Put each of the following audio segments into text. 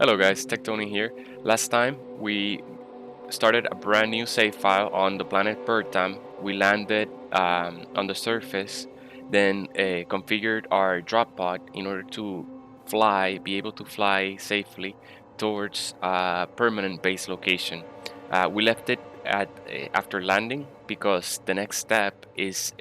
Hello guys, Tectony here. Last time we started a brand new save file on the planet Bertam. We landed on the surface, then configured our drop pod in order to be able to fly safely towards a permanent base location. We left it at after landing because the next step is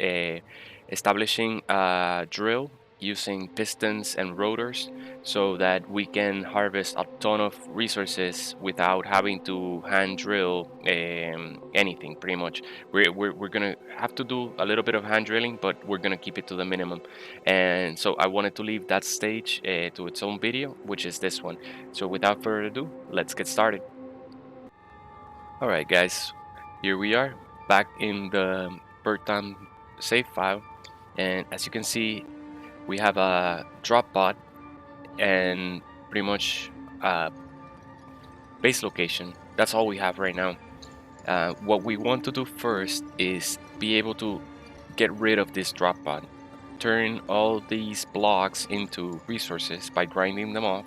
establishing a drill using pistons and rotors so that we can harvest a ton of resources without having to hand drill anything pretty much. We're gonna have to do a little bit of hand drilling, but we're gonna keep it to the minimum. And so I wanted to leave that stage to its own video, which is this one. So without further ado, let's get started. Alright guys, here we are back in the Bertam save file, and as you can see we have a drop pod and pretty much base location. That's all we have right now. What we want to do first is be able to get rid of this drop pod, turn all these blocks into resources by grinding them off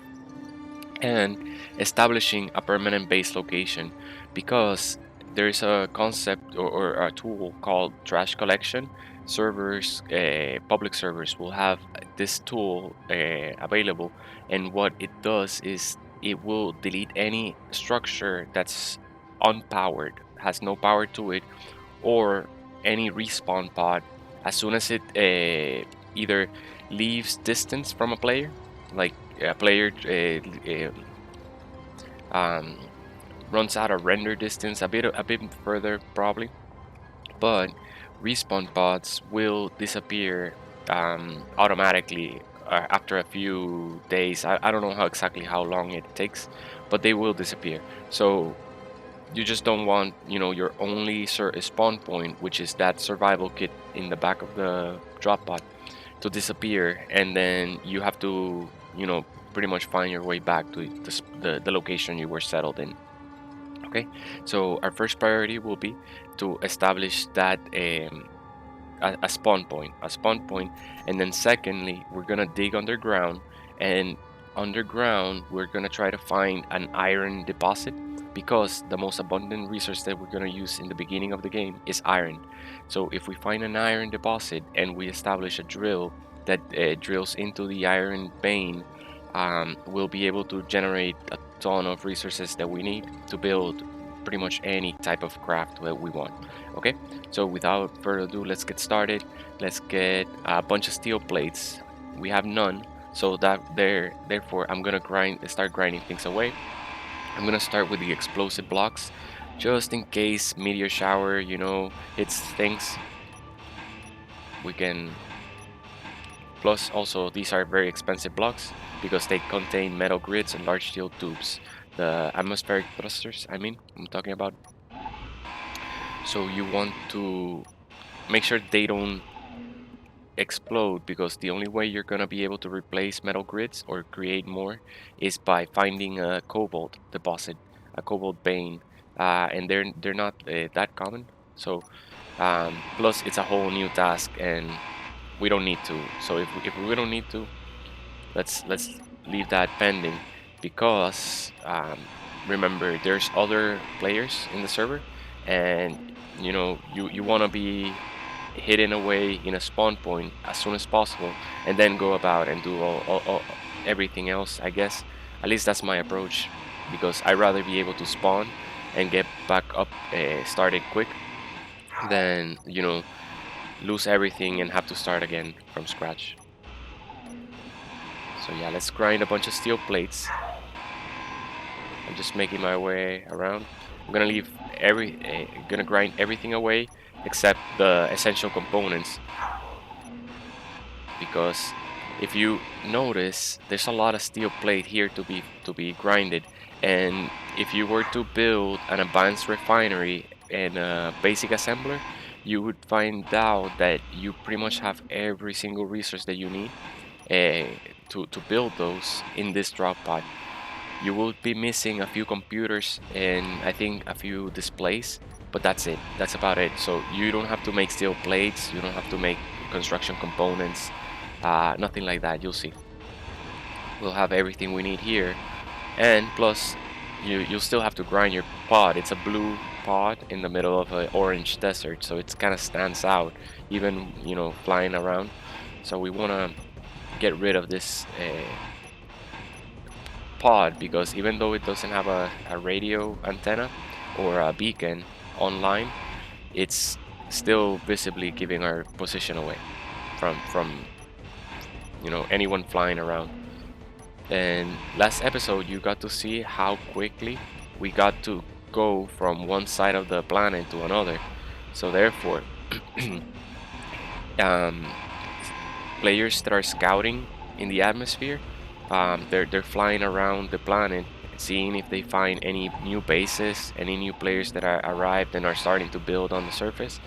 and establishing a permanent base location, because there's a concept or a tool called trash collection. Public servers will have this tool available, and what it does is it will delete any structure that's unpowered, has no power to it, or any respawn pod as soon as it either leaves distance from a player, like a player um, runs out of render distance a bit further probably, but respawn pods will disappear automatically after a few days. I don't know how long it takes, but they will disappear. So you just don't want, your only spawn point, which is that survival kit in the back of the drop pod, to disappear, and then you have to, pretty much find your way back to the location you were settled in. Okay, so our first priority will be to establish that a spawn point, and then secondly, we're gonna dig underground, and underground we're gonna try to find an iron deposit, because the most abundant resource that we're gonna use in the beginning of the game is iron. So if we find an iron deposit and we establish a drill that drills into the iron vein, we'll be able to generate a ton of resources that we need to build pretty much any type of craft that we want. Okay, so without further ado, let's get started. Let's get a bunch of steel plates. We have none, so therefore I'm gonna start grinding things away. I'm gonna start with the explosive blocks, just in case meteor shower, hits things. We can. Plus, also, these are very expensive blocks because they contain metal grids and large steel tubes. The atmospheric thrusters, I'm talking about. So you want to make sure they don't explode, because the only way you're gonna be able to replace metal grids or create more is by finding a cobalt deposit, a cobalt vein, and they're not that common. So plus it's a whole new task, and we don't need to. So if we don't need to, let's leave that pending, because remember, there's other players in the server, and you want to be hidden away in a spawn point as soon as possible, and then go about and do all everything else, I guess. At least that's my approach, because I'd rather be able to spawn and get back up started quick than lose everything and have to start again from scratch. So yeah, let's grind a bunch of steel plates. I'm just making my way around. I'm gonna gonna grind everything away except the essential components, because if you notice, there's a lot of steel plate here to be grinded, and if you were to build an advanced refinery and a basic assembler, you would find out that you pretty much have every single resource that you need to build those in this drop pod. You will be missing a few computers and I think a few displays, but that's it. That's about it. So you don't have to make steel plates, you don't have to make construction components, nothing like that. You'll see. We'll have everything we need here, And plus, you'll still have to grind your pod. It's a blue pod in the middle of an orange desert, so it kind of stands out, even flying around. So we want to get rid of this pod, because even though it doesn't have a radio antenna or a beacon online, it's still visibly giving our position away from anyone flying around. And last episode you got to see how quickly we got to go from one side of the planet to another. So therefore, um, players that are scouting in the atmosphere, they're flying around the planet, seeing if they find any new bases, any new players that are arrived and are starting to build on the surface.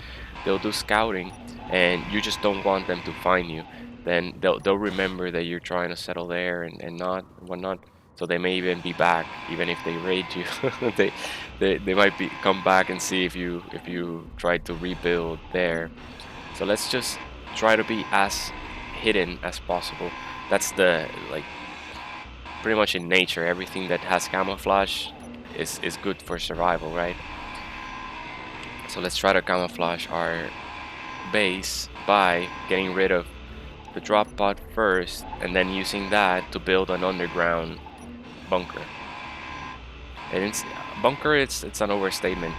They'll do scouting, and you just don't want them to find you. Then they'll remember that you're trying to settle there and not whatnot. So they may even be back, even if they raid you. they might come back and see if you try to rebuild there. So let's just try to be as hidden as possible. That's the pretty much in nature, everything that has camouflage is good for survival, right? So let's try to camouflage our base by getting rid of the drop pod first, and then using that to build an underground bunker. And it's an overstatement.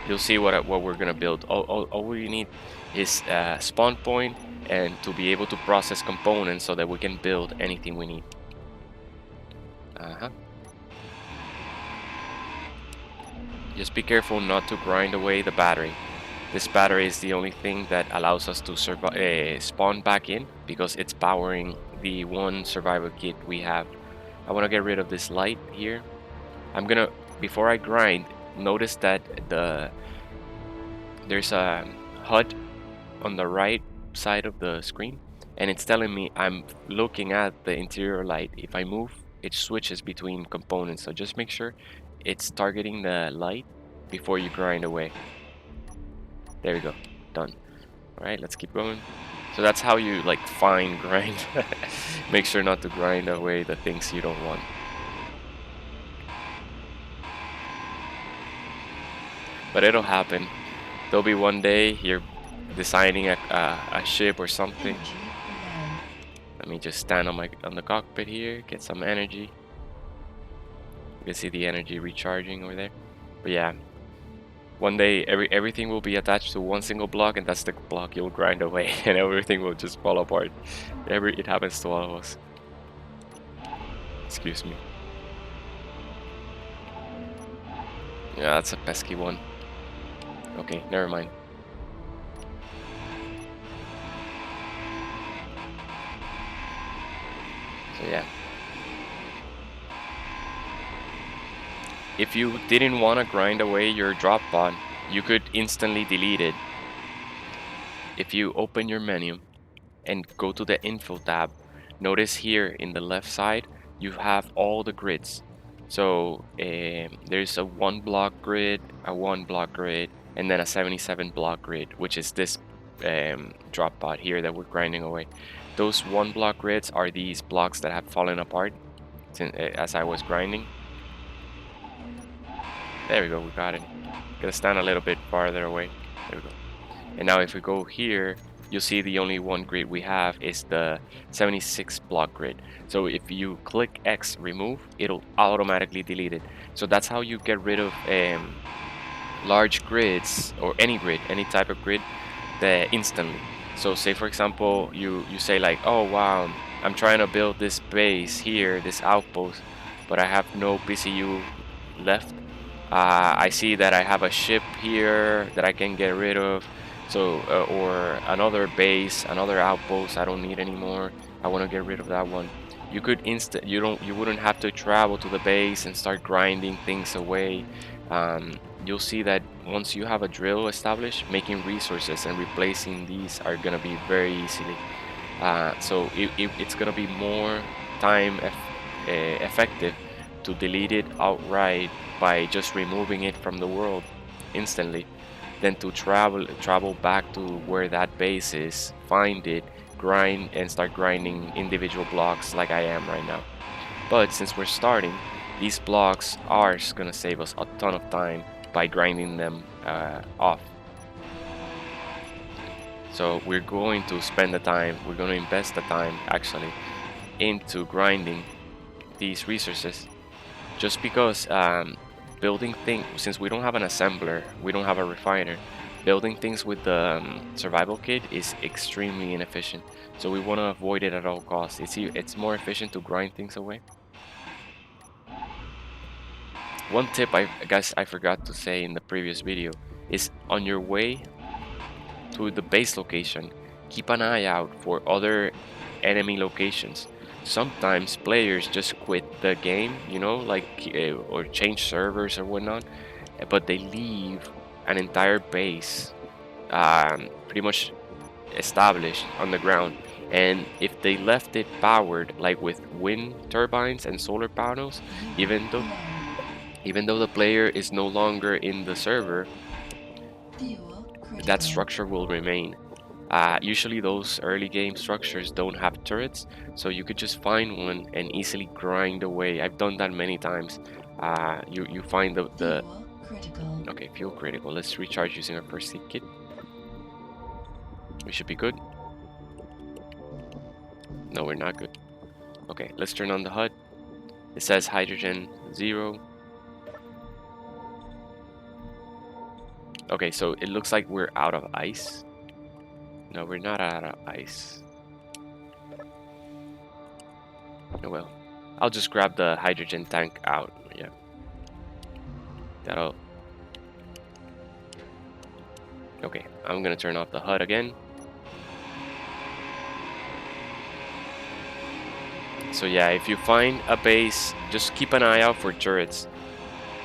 You'll see what we're gonna build. All we need is a spawn point and to be able to process components so that we can build anything we need. Just be careful not to grind away the battery. This battery is the only thing that allows us to spawn back in, because it's powering the one survival kit we have. I want to get rid of this light here. Before I grind, notice that there's a HUD on the right side of the screen, and it's telling me I'm looking at the interior light. If I move, it switches between components, so just make sure it's targeting the light before you grind away. There we go, done. Alright, let's keep going. So that's how you fine grind. Make sure not to grind away the things you don't want. But it'll happen. There'll be one day you're designing a ship or something. Let me just stand on the cockpit here, get some energy. You can see the energy recharging over there. But yeah, one day everything will be attached to one single block, and that's the block you'll grind away, and everything will just fall apart. It happens to all of us. Excuse me. Yeah, that's a pesky one. Okay, never mind. So yeah. If you didn't want to grind away your drop pod, you could instantly delete it. If you open your menu and go to the info tab, notice here in the left side you have all the grids. So there's a 1 block grid, a 1 block grid, and then a 77 block grid, which is this drop pod here that we're grinding away. Those 1 block grids are these blocks that have fallen apart as I was grinding. There we go, we got it. Gotta stand a little bit farther away. There we go. And now if we go here, you'll see the only one grid we have is the 76 block grid. So if you click X remove, it'll automatically delete it. So that's how you get rid of large grids, or any grid, any type of grid, instantly. So say for example, you say oh wow, I'm trying to build this base here, this outpost, but I have no PCU left. I see that I have a ship here that I can get rid of, so or another base, another outpost I don't need anymore. I want to get rid of that one. You could you wouldn't have to travel to the base and start grinding things away. You'll see that once you have a drill established, making resources and replacing these are gonna be very easily. So it's gonna be more time effective to delete it outright by just removing it from the world instantly, than to travel back to where that base is, find it, grind, and start grinding individual blocks like I am right now. But since we're starting, these blocks are gonna save us a ton of time by grinding them off. So we're going to spend the time, we're going to invest the time actually into grinding these resources, just because building things, since we don't have an assembler, we don't have a refiner, building things with the survival kit is extremely inefficient. So we want to avoid it at all costs. It's more efficient to grind things away. One tip I guess I forgot to say in the previous video is, on your way to the base location, keep an eye out for other enemy locations. Sometimes players just quit the game, you know, like or change servers or whatnot, but they leave an entire base pretty much established on the ground. And if they left it powered, like with wind turbines and solar panels, even though the player is no longer in the server, that structure will remain. Usually those early game structures don't have turrets, so you could just find one and easily grind away. I've done that many times. You find the okay, fuel critical. Let's recharge using our first aid kit. We should be good. No, we're not good. Okay, let's turn on the HUD. It says hydrogen 0. Okay, so it looks like we're out of ice. No, we're not out of ice. Oh well. I'll just grab the hydrogen tank out. Yeah. That'll... Okay, I'm gonna turn off the HUD again. So yeah, if you find a base, just keep an eye out for turrets.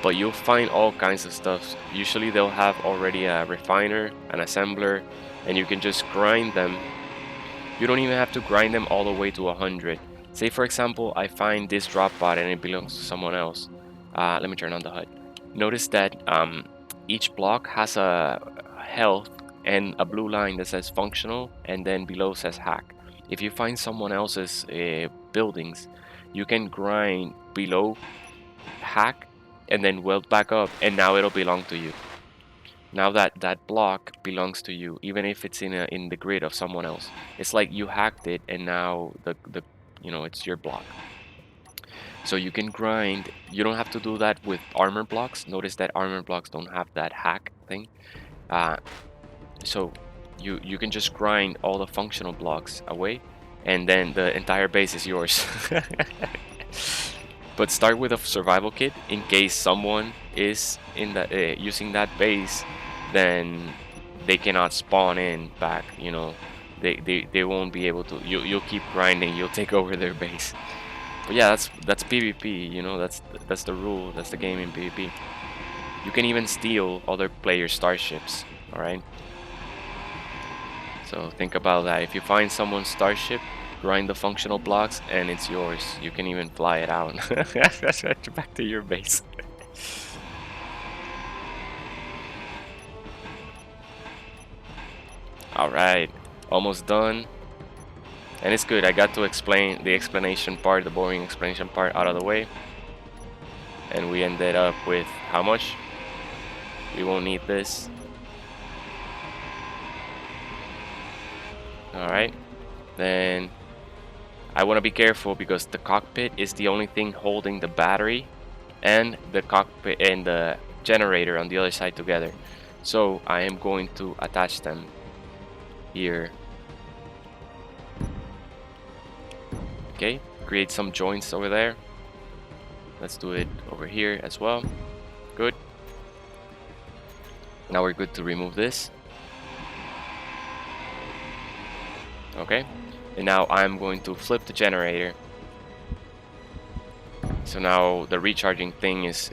But you'll find all kinds of stuff. Usually they'll have already a refiner, an assembler, and you can just grind them. You don't even have to grind them all the way to 100. Say for example, I find this drop pod and it belongs to someone else. Let me turn on the HUD. Notice that each block has a health and a blue line that says functional, and then below says hack. If you find someone else's buildings, you can grind below hack and then weld back up, and now it'll belong to you. Now that block belongs to you, even if it's in the grid of someone else. It's like you hacked it, and now the you know, it's your block. So you can grind. You don't have to do that with armor blocks. Notice that armor blocks don't have that hack thing. So you can just grind all the functional blocks away, and then the entire base is yours. But start with a survival kit in case someone is in the using that base, then they cannot spawn in back. You know, they won't be able to. You'll keep grinding. You'll take over their base. But yeah, that's PvP. You know, that's the rule. That's the game in PvP. You can even steal other players' starships. All right. So think about that. If you find someone's starship, grind the functional blocks and it's yours. You can even fly it out. Back to your base. Alright, almost done. And it's good, I got to explain the explanation part, the boring explanation part out of the way. And we ended up with how much? We won't need this. Alright, then I want to be careful because the cockpit is the only thing holding the battery and the cockpit and the generator on the other side together. So I am going to attach them here. Okay, create some joints over there. Let's do it over here as well. Good. Now we're good to remove this. Okay. And now I'm going to flip the generator. So now the recharging thing is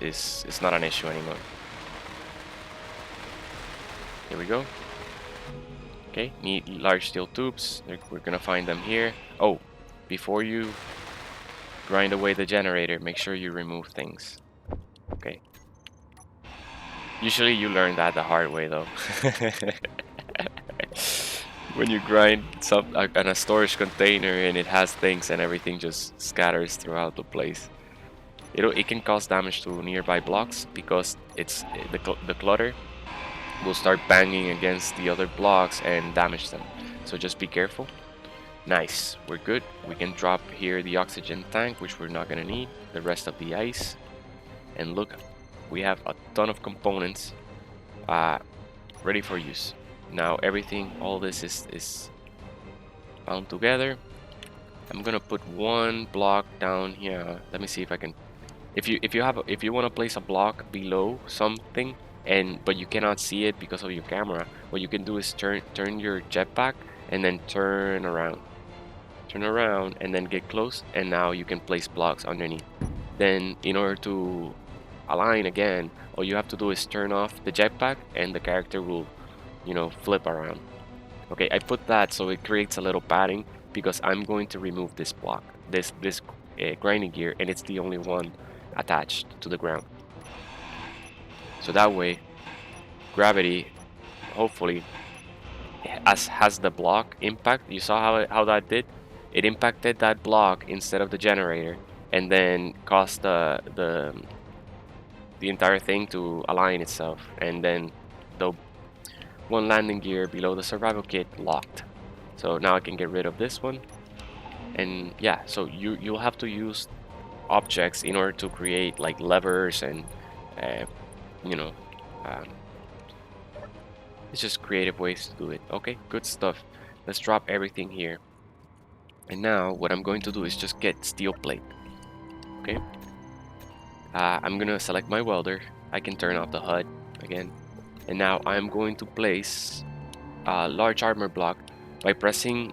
not an issue anymore. Here we go. Okay, need large steel tubes. We're gonna find them here. Oh, before you grind away the generator, make sure you remove things. Okay. Usually you learn that the hard way though. When you grind on a storage container and it has things and everything just scatters throughout the place. it can cause damage to nearby blocks because it's the clutter will start banging against the other blocks and damage them. So just be careful. Nice, we're good. We can drop here the oxygen tank, which we're not gonna need. The rest of the ice. And look, we have a ton of components ready for use. Now everything, all this is bound together. I'm gonna put one block down here. Let me see if I can. If you want to place a block below something but you cannot see it because of your camera, what you can do is turn your jetpack and then turn around and then get close, and now you can place blocks underneath. Then in order to align again, all you have to do is turn off the jetpack and the character will, flip around. Okay, I put that so it creates a little padding because I'm going to remove this block, this grinding gear, and it's the only one attached to the ground. So that way, gravity hopefully has the block impact. You saw how that did? It impacted that block instead of the generator, and then caused the entire thing to align itself, and then the one landing gear below the survival kit locked. So now I can get rid of this one, and yeah, so you'll have to use objects in order to create like levers and you know um, it's just creative ways to do it. Okay, good stuff. Let's drop everything here, and now what I'm going to do is just get steel plate. Okay, I'm gonna select my welder. I can turn off the HUD again, and now I'm going to place a large armor block by pressing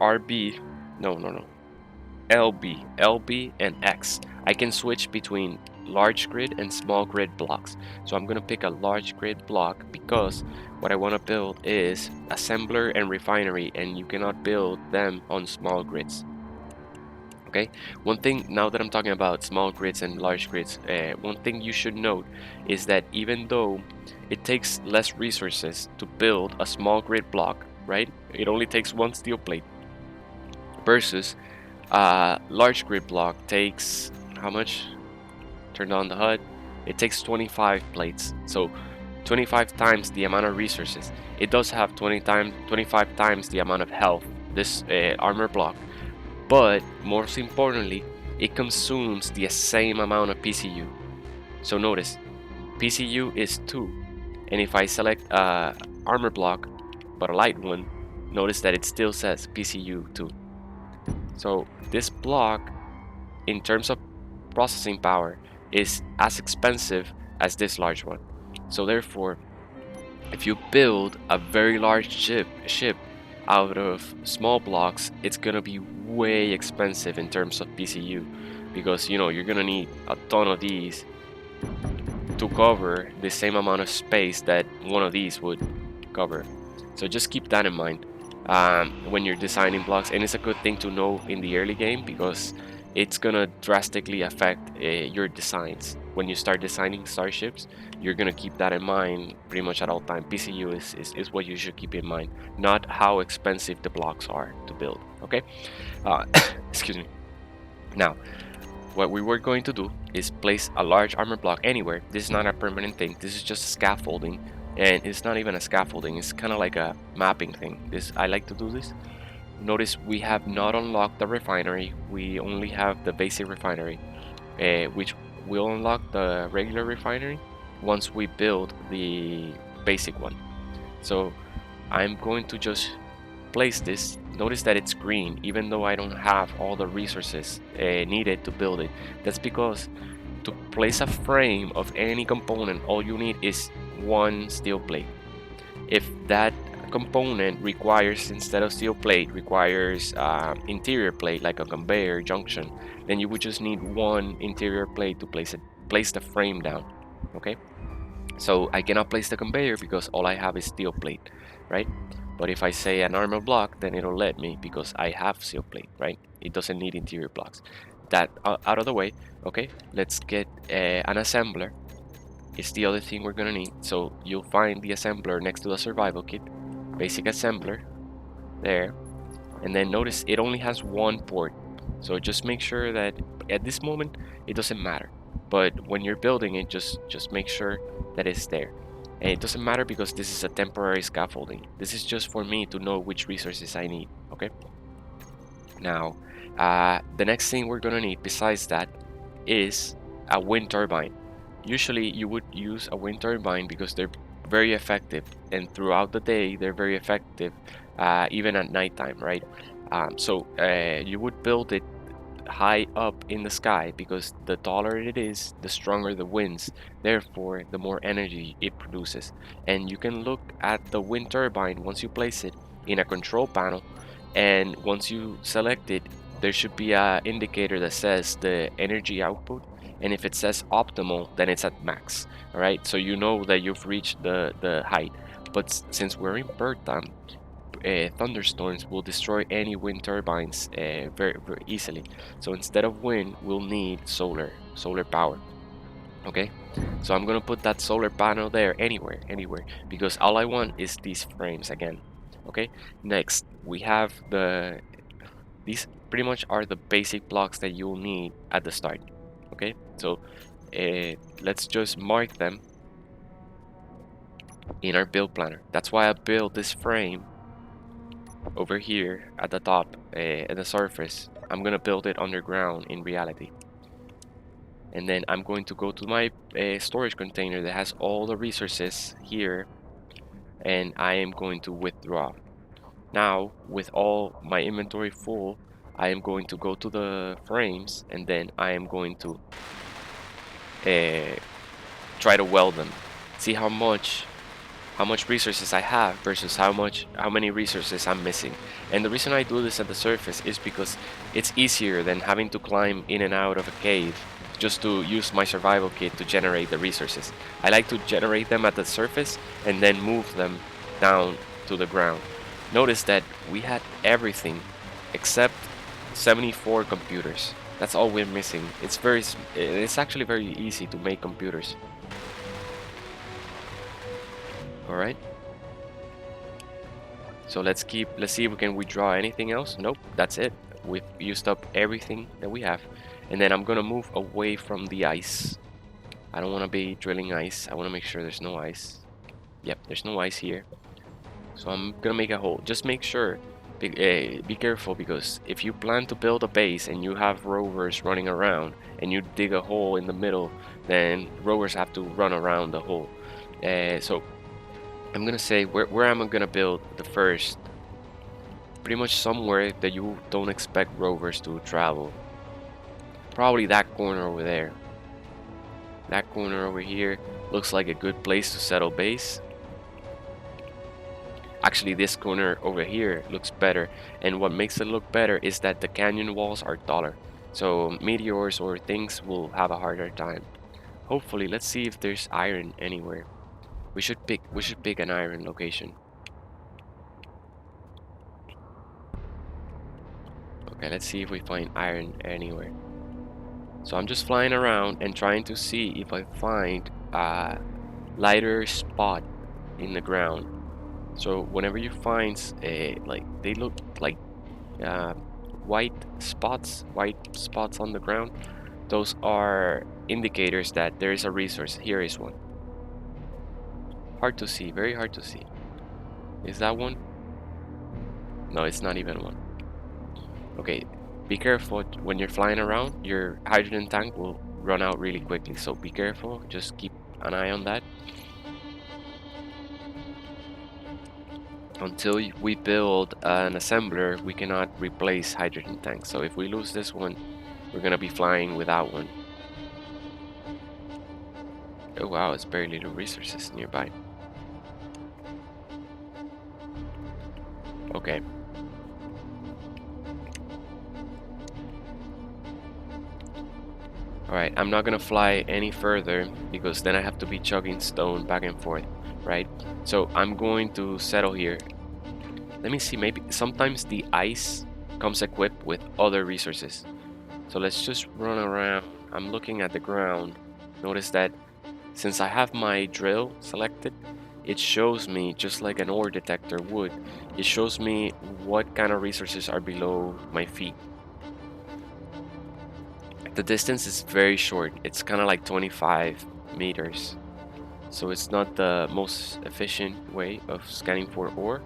RB. No, LB and X. I can switch between large grid and small grid blocks. So I'm gonna pick a large grid block because what I want to build is assembler and refinery, and you cannot build them on small grids. Okay, one thing now that I'm talking about small grids and large grids, one thing you should note is that even though it takes less resources to build a small grid block, right? It only takes one steel plate versus large grid block takes how much? Turn on the HUD. It takes 25 plates, so 25 times the amount of resources. It does have 25 times the amount of health, this armor block, but most importantly, it consumes the same amount of PCU. So notice, PCU is 2, and if I select armor block, but a light one, notice that it still says PCU 2. So this block, in terms of processing power, is as expensive as this large one. So therefore, if you build a very large ship out of small blocks, it's gonna be way expensive in terms of PCU, because you're gonna need a ton of these to cover the same amount of space that one of these would cover. So just keep that in mind when you're designing blocks, and it's a good thing to know in the early game because it's gonna drastically affect your designs. When you start designing starships, you're gonna keep that in mind pretty much at all time. PCU is what you should keep in mind, not how expensive the blocks are to build. Okay, excuse me. Now, what we were going to do is place a large armor block anywhere. This is not a permanent thing. This is just scaffolding, and it's not even a scaffolding. It's kind of like a mapping thing. I like to do this. Notice we have not unlocked the refinery. We only have the basic refinery, which will unlock the regular refinery once we build the basic one. So I'm going to just place this. Notice that it's green even though I don't have all the resources needed to build it. That's because to place a frame of any component, all you need is one steel plate. If that component requires, instead of steel plate, requires interior plate like a conveyor junction, then you would just need one interior plate to place the frame down. Okay, so I cannot place the conveyor because all I have is steel plate, right? But if I say an armor block, then it'll let me because I have steel plate, right? It doesn't need interior blocks. That out of the way. Okay, let's get an assembler. It's the other thing we're gonna need. So you'll find the assembler next to the survival kit. Basic assembler there, and then notice it only has one port. So just make sure that at this moment it doesn't matter, but when you're building it, just make sure that it's there. And it doesn't matter because this is a temporary scaffolding. This is just for me to know which resources I need. Okay. Now, the next thing we're gonna need besides that is a wind turbine. Usually you would use a wind turbine because they're very effective, and throughout the day they're very effective, even at nighttime, right? So you would build it high up in the sky because the taller it is, the stronger the winds, therefore the more energy it produces. And you can look at the wind turbine once you place it in a control panel, and once you select it, there should be a indicator that says the energy output, and if it says optimal, then it's at max. All right, so you know that you've reached the height. But since we're in bird time, thunderstorms will destroy any wind turbines very easily. So instead of wind, we'll need solar power. Okay, so I'm gonna put that solar panel there anywhere, because all I want is these frames again. Okay, next we have these pretty much are the basic blocks that you'll need at the start. Okay, so let's just mark them in our build planner. That's why I built this frame over here at the top, at the surface. I'm gonna build it underground in reality, and then I'm going to go to my storage container that has all the resources here, and I am going to withdraw. Now with all my inventory full, I am going to go to the frames, and then I am going to uh, try to weld them, see how much resources I have versus how many resources I'm missing. And the reason I do this at the surface is because it's easier than having to climb in and out of a cave just to use my survival kit to generate the resources. I like to generate them at the surface and then move them down to the ground. Notice that we had everything except 74 computers. That's all we're missing. It's actually very easy to make computers. All right. So let's see if we can withdraw anything else. Nope, that's it. We've used up everything that we have. And then I'm gonna move away from the ice. I don't want to be drilling ice. I want to make sure there's no ice. Yep, there's no ice here. So I'm gonna make a hole. Just make sure, be careful, because if you plan to build a base and you have rovers running around and you dig a hole in the middle, then rovers have to run around the hole. So I'm gonna say where am I gonna build the first? Pretty much somewhere that you don't expect rovers to travel. Probably that corner over there. That corner over here looks like a good place to settle base. Actually, this corner over here looks better, and what makes it look better is that the canyon walls are taller, so meteors or things will have a harder time. Hopefully, let's see if there's iron anywhere. We should pick an iron location. Okay, let's see if we find iron anywhere. So I'm just flying around and trying to see if I find a lighter spot in the ground. So whenever you find like they look like uh, white spots on the ground, those are indicators that there is a resource. Here is one. Hard to see, very hard to see. Is that one? No, it's not even one. Okay, be careful when you're flying around. Your hydrogen tank will run out really quickly, so be careful. Just keep an eye on that. Until we build an assembler, we cannot replace hydrogen tanks. So if we lose this one, we're gonna be flying without one. Oh wow, it's very little resources nearby. Okay. Alright, I'm not gonna fly any further because then I have to be chugging stone back and forth, right? So I'm going to settle here. Let me see, maybe sometimes the ice comes equipped with other resources. So let's just run around. I'm looking at the ground. Notice that since I have my drill selected, it shows me, just like an ore detector would, it shows me what kind of resources are below my feet. The distance is very short. It's kind of like 25 meters. So it's not the most efficient way of scanning for ore,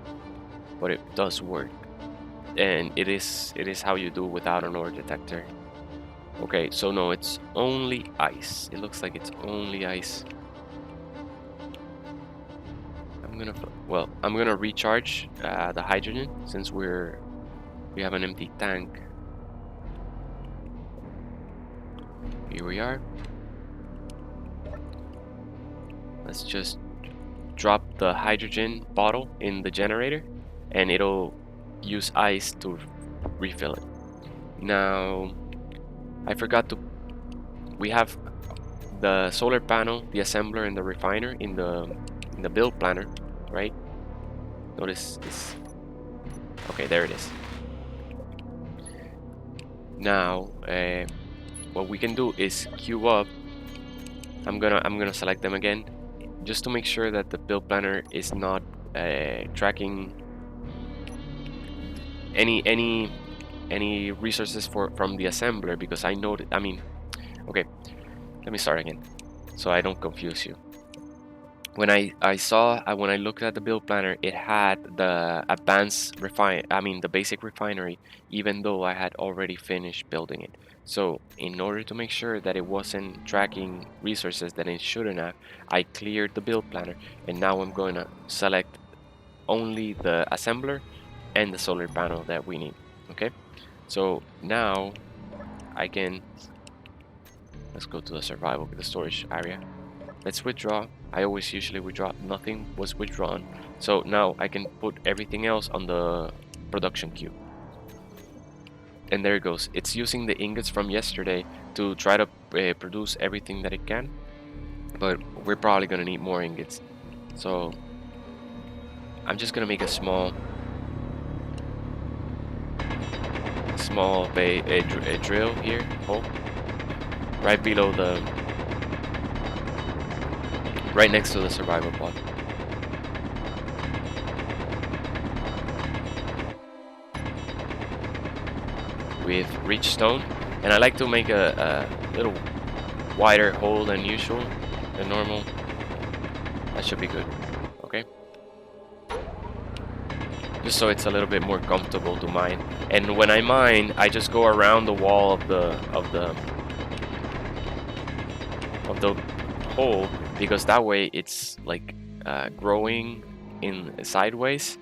but it does work. And it is how you do without an ore detector. Okay, so no, it's only ice. It looks like it's only ice. I'm gonna recharge the hydrogen since we have an empty tank. Here we are. Let's just drop the hydrogen bottle in the generator and it'll use ice to refill it. Now, I forgot to, we have the solar panel, the assembler, and the refiner in the build planner, right? Notice this. Okay, there it is. Now, what we can do is queue up. I'm gonna select them again, just to make sure that the build planner is not tracking any resources from the assembler, because I know that, I mean, okay, let me start again so I don't confuse you. When I looked at the build planner, it had the the basic refinery, even though I had already finished building it. So in order to make sure that it wasn't tracking resources that it shouldn't have, I cleared the build planner, and now I'm going to select only the assembler and the solar panel that we need. Okay, so now let's go to the survival, the storage area. Let's withdraw. I always usually withdraw. Nothing was withdrawn. So now I can put everything else on the production queue. And there it goes. It's using the ingots from yesterday to try to produce everything that it can. But we're probably going to need more ingots. So I'm just going to make a small drill here, hole, right below right next to the survival pod. We've reached stone, and I like to make a little wider hole than usual, than normal. That should be good. Okay. Just so it's a little bit more comfortable to mine. And when I mine, I just go around the wall of the hole, because that way it's like growing in sideways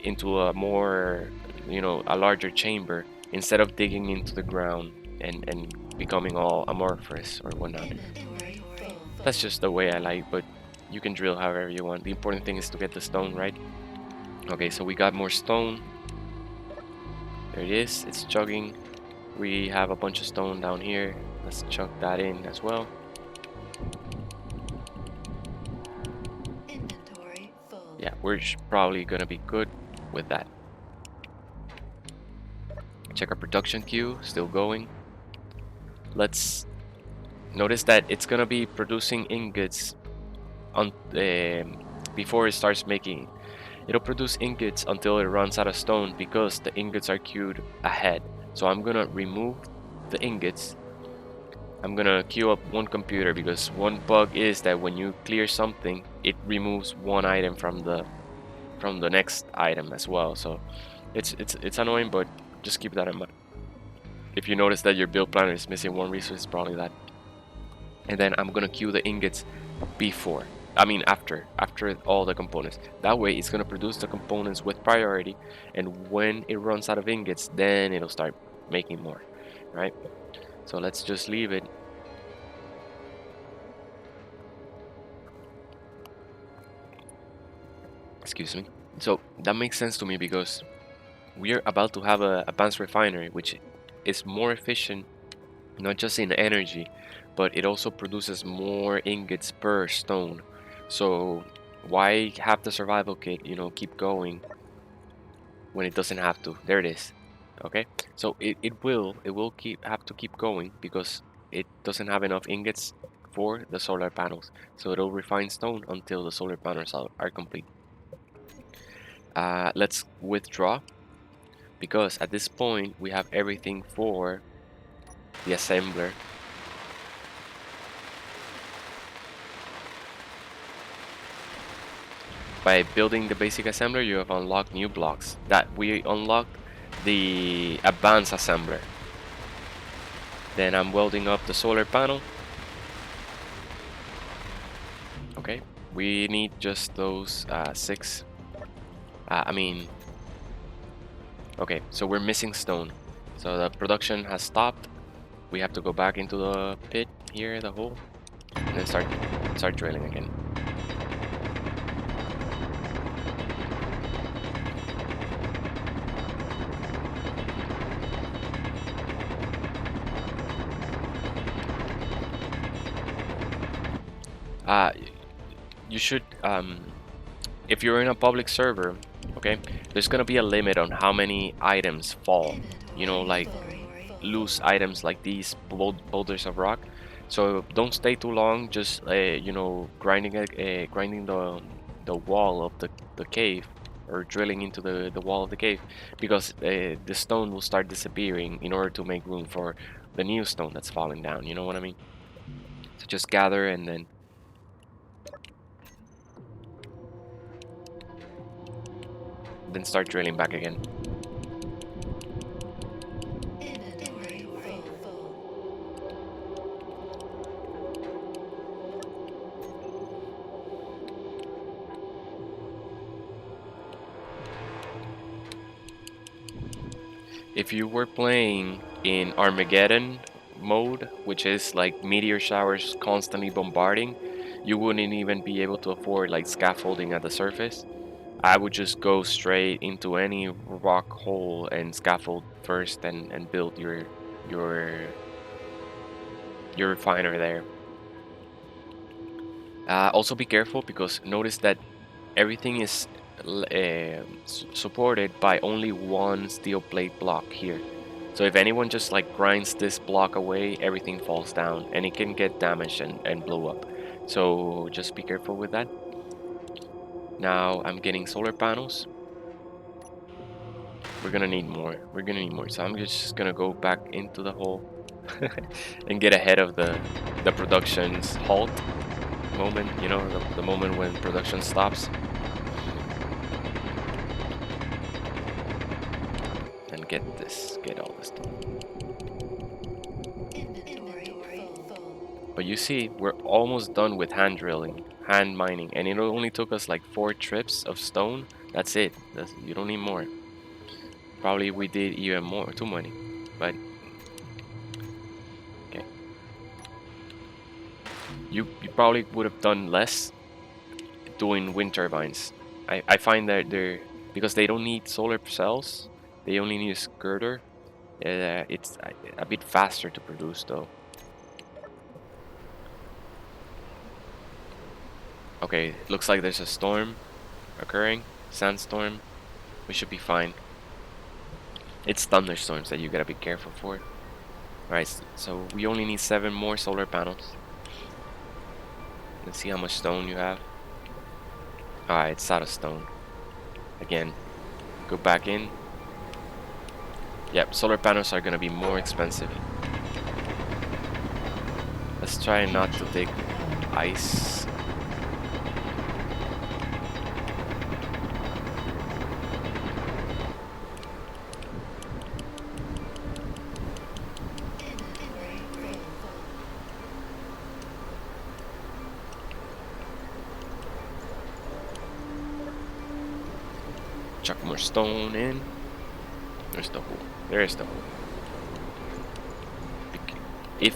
into a more, a larger chamber, instead of digging into the ground and becoming all amorphous or whatnot. That's just the way I like, but you can drill however you want. The important thing is to get the stone, right? Okay, so we got more stone. There it is, it's chugging. We have a bunch of stone down here. Let's chuck that in as well. Yeah, we're probably gonna be good with that. Check our production queue, still going. Let's notice that it's gonna be producing ingots on before it starts making. It'll produce ingots until it runs out of stone, because the ingots are queued ahead. So I'm gonna remove the ingots. I'm gonna queue up one computer, because one bug is that when you clear something, it removes one item from the next item as well. So it's annoying, but just keep that in mind. If you notice that your build planner is missing one resource, it's probably that. And then I'm gonna queue the ingots after all the components. That way it's gonna produce the components with priority, and when it runs out of ingots, then it'll start making more, right? So let's just leave it. Excuse me. So that makes sense to me, because we are about to have a advanced refinery, which is more efficient, not just in energy, but it also produces more ingots per stone. So why have the survival kit, keep going when it doesn't have to? There it is. Okay, so it will have to keep going, because it doesn't have enough ingots for the solar panels. So it'll refine stone until the solar panels are complete. Let's withdraw, because at this point we have everything for the assembler. By building the basic assembler, you have unlocked new blocks. That we unlocked the advanced assembler. Then I'm welding up the solar panel. Okay, we need just those 6. Okay, so we're missing stone. So the production has stopped. We have to go back into the pit here, the hole, and then start drilling again. You should, if you're in a public server, okay, there's gonna be a limit on how many items fall. You know, like loose items like these boulders of rock. So don't stay too long. Just you know, grinding the wall of the cave, or drilling into the wall of the cave, because the stone will start disappearing in order to make room for the new stone that's falling down. You know what I mean? So just gather and then start drilling back again. If you were playing in Armageddon mode, which is like meteor showers constantly bombarding, you wouldn't even be able to afford like scaffolding at the surface. I would just go straight into any rock hole and scaffold first, and build your refinery there. Also be careful, because notice that everything is supported by only one steel plate block here. So if anyone just like grinds this block away, everything falls down and it can get damaged and blow up. So just be careful with that. Now I'm getting solar panels. We're gonna need more. So I'm just gonna go back into the hole and get ahead of the production's halt moment. You know, the moment when production stops. And get all this done. But you see, we're almost done with hand drilling, hand mining, and it only took us like 4 trips of stone. That's it. You don't need more. Probably we did even more, too many, but okay. You probably would have done less doing wind turbines. I find that because they don't need solar cells, they only need a skirter. It's a bit faster to produce though. Okay, looks like there's a storm occurring, sandstorm. We should be fine. It's thunderstorms that you gotta be careful for. Alright, so we only need 7 more solar panels. Let's see how much stone you have. Alright, it's out of stone. Again, go back in. Yep, solar panels are gonna be more expensive. Let's try not to take ice. Chuck more stone in. There's the hole. There's the hole. If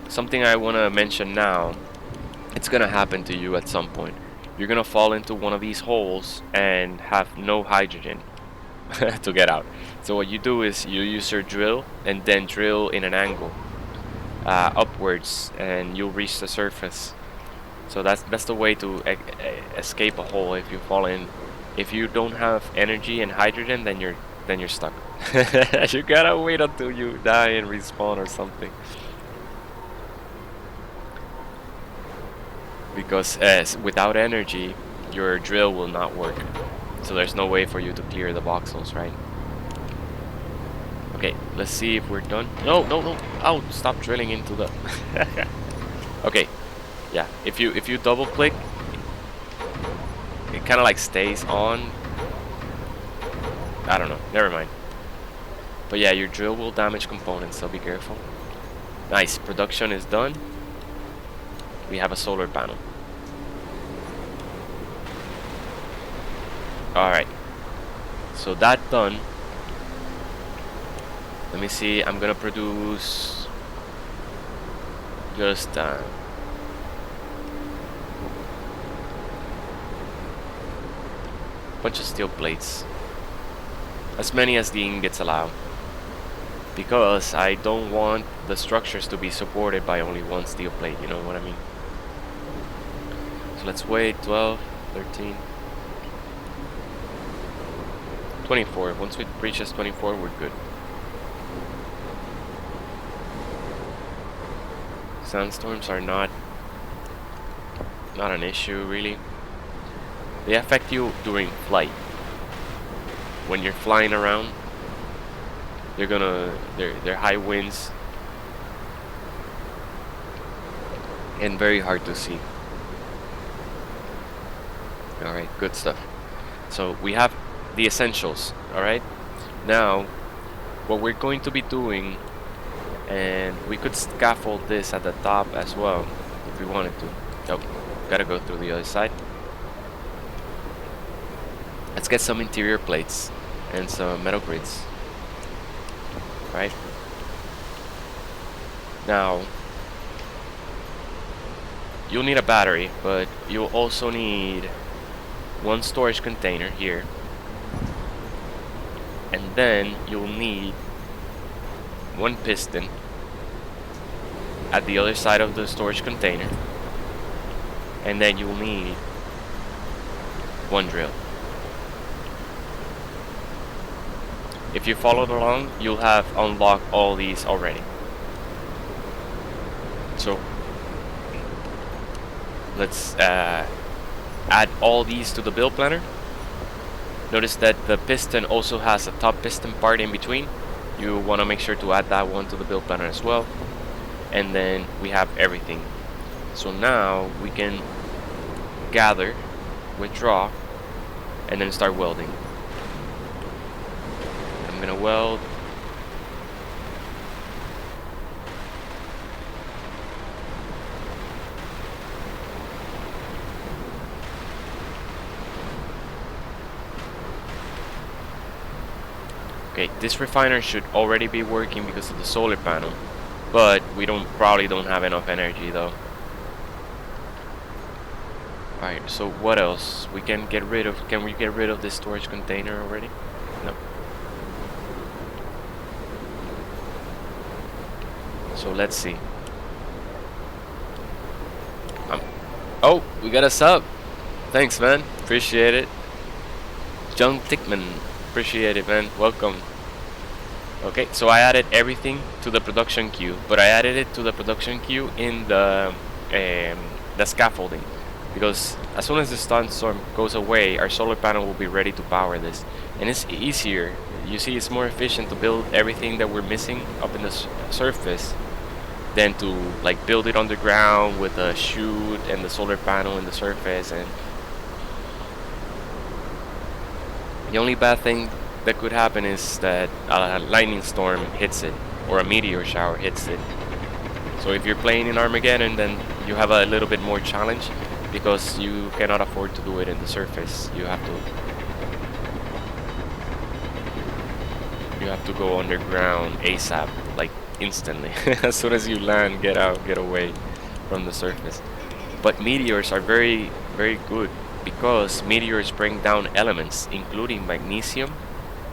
something I want to mention now, it's gonna happen to you at some point. You're gonna fall into one of these holes and have no hydrogen to get out. So what you do is you use your drill and then drill in an angle upwards, and you'll reach the surface. So that's the way to escape a hole if you fall in. If you don't have energy and hydrogen, then you're stuck. You gotta wait until you die and respawn or something. Because without energy, your drill will not work. So there's no way for you to clear the voxels, right? Okay, Let's see if we're done. No, no, no. Oh, stop drilling into the. Okay, yeah. If you double click, it kind of like stays on. I don't know. Never mind. But yeah, your drill will damage components, so be careful. Nice. Production is done. We have a solar panel. Alright. So that done. Let me see. I'm gonna produce just bunch of steel plates. As many as the ingots allow. Because I don't want the structures to be supported by only one steel plate, you know what I mean? So let's wait. 12, 13, 24. Once we reach 24, we're good. Sandstorms are not an issue really. They affect you during flight. When you're flying around, they're high winds and very hard to see. Alright, good stuff. So we have the essentials, alright? Now, what we're going to be doing, and we could scaffold this at the top as well, if we wanted to. Oh, gotta go through the other side. Let's get some interior plates and some metal grids. Right? Now, you'll need a battery, but you'll also need one storage container here. And then you'll need one piston at the other side of the storage container. And then you'll need one drill. If you followed along, you'll have unlocked all these already. So let's add all these to the build planner. Notice that the piston also has a top piston part in between. You want to make sure to add that one to the build planner as well. And then we have everything. So now we can gather, withdraw, and then start welding. I'm gonna weld. Okay, this refiner should already be working because of the solar panel, but we probably don't have enough energy though. Alright, so what else? We can get rid of, can we get rid of this storage container already? No. So let's see. Oh, we got a sub. Thanks, man. Appreciate it. John Tickman. Appreciate it, man. Welcome. Okay, so I added everything to the production queue, but I added it to the production queue in the scaffolding, because as soon as the sandstorm goes away, our solar panel will be ready to power this, and it's easier. You see, it's more efficient to build everything that we're missing up in the surface than to like build it underground with a chute and the solar panel in the surface. And the only bad thing that could happen is that a lightning storm hits it, or a meteor shower hits it. So if you're playing in Armageddon, then you have a little bit more challenge, because you cannot afford to do it in the surface. You have to go underground ASAP, like instantly. As soon as you land, get out, get away from the surface. But meteors are very, very good, because meteors bring down elements, including magnesium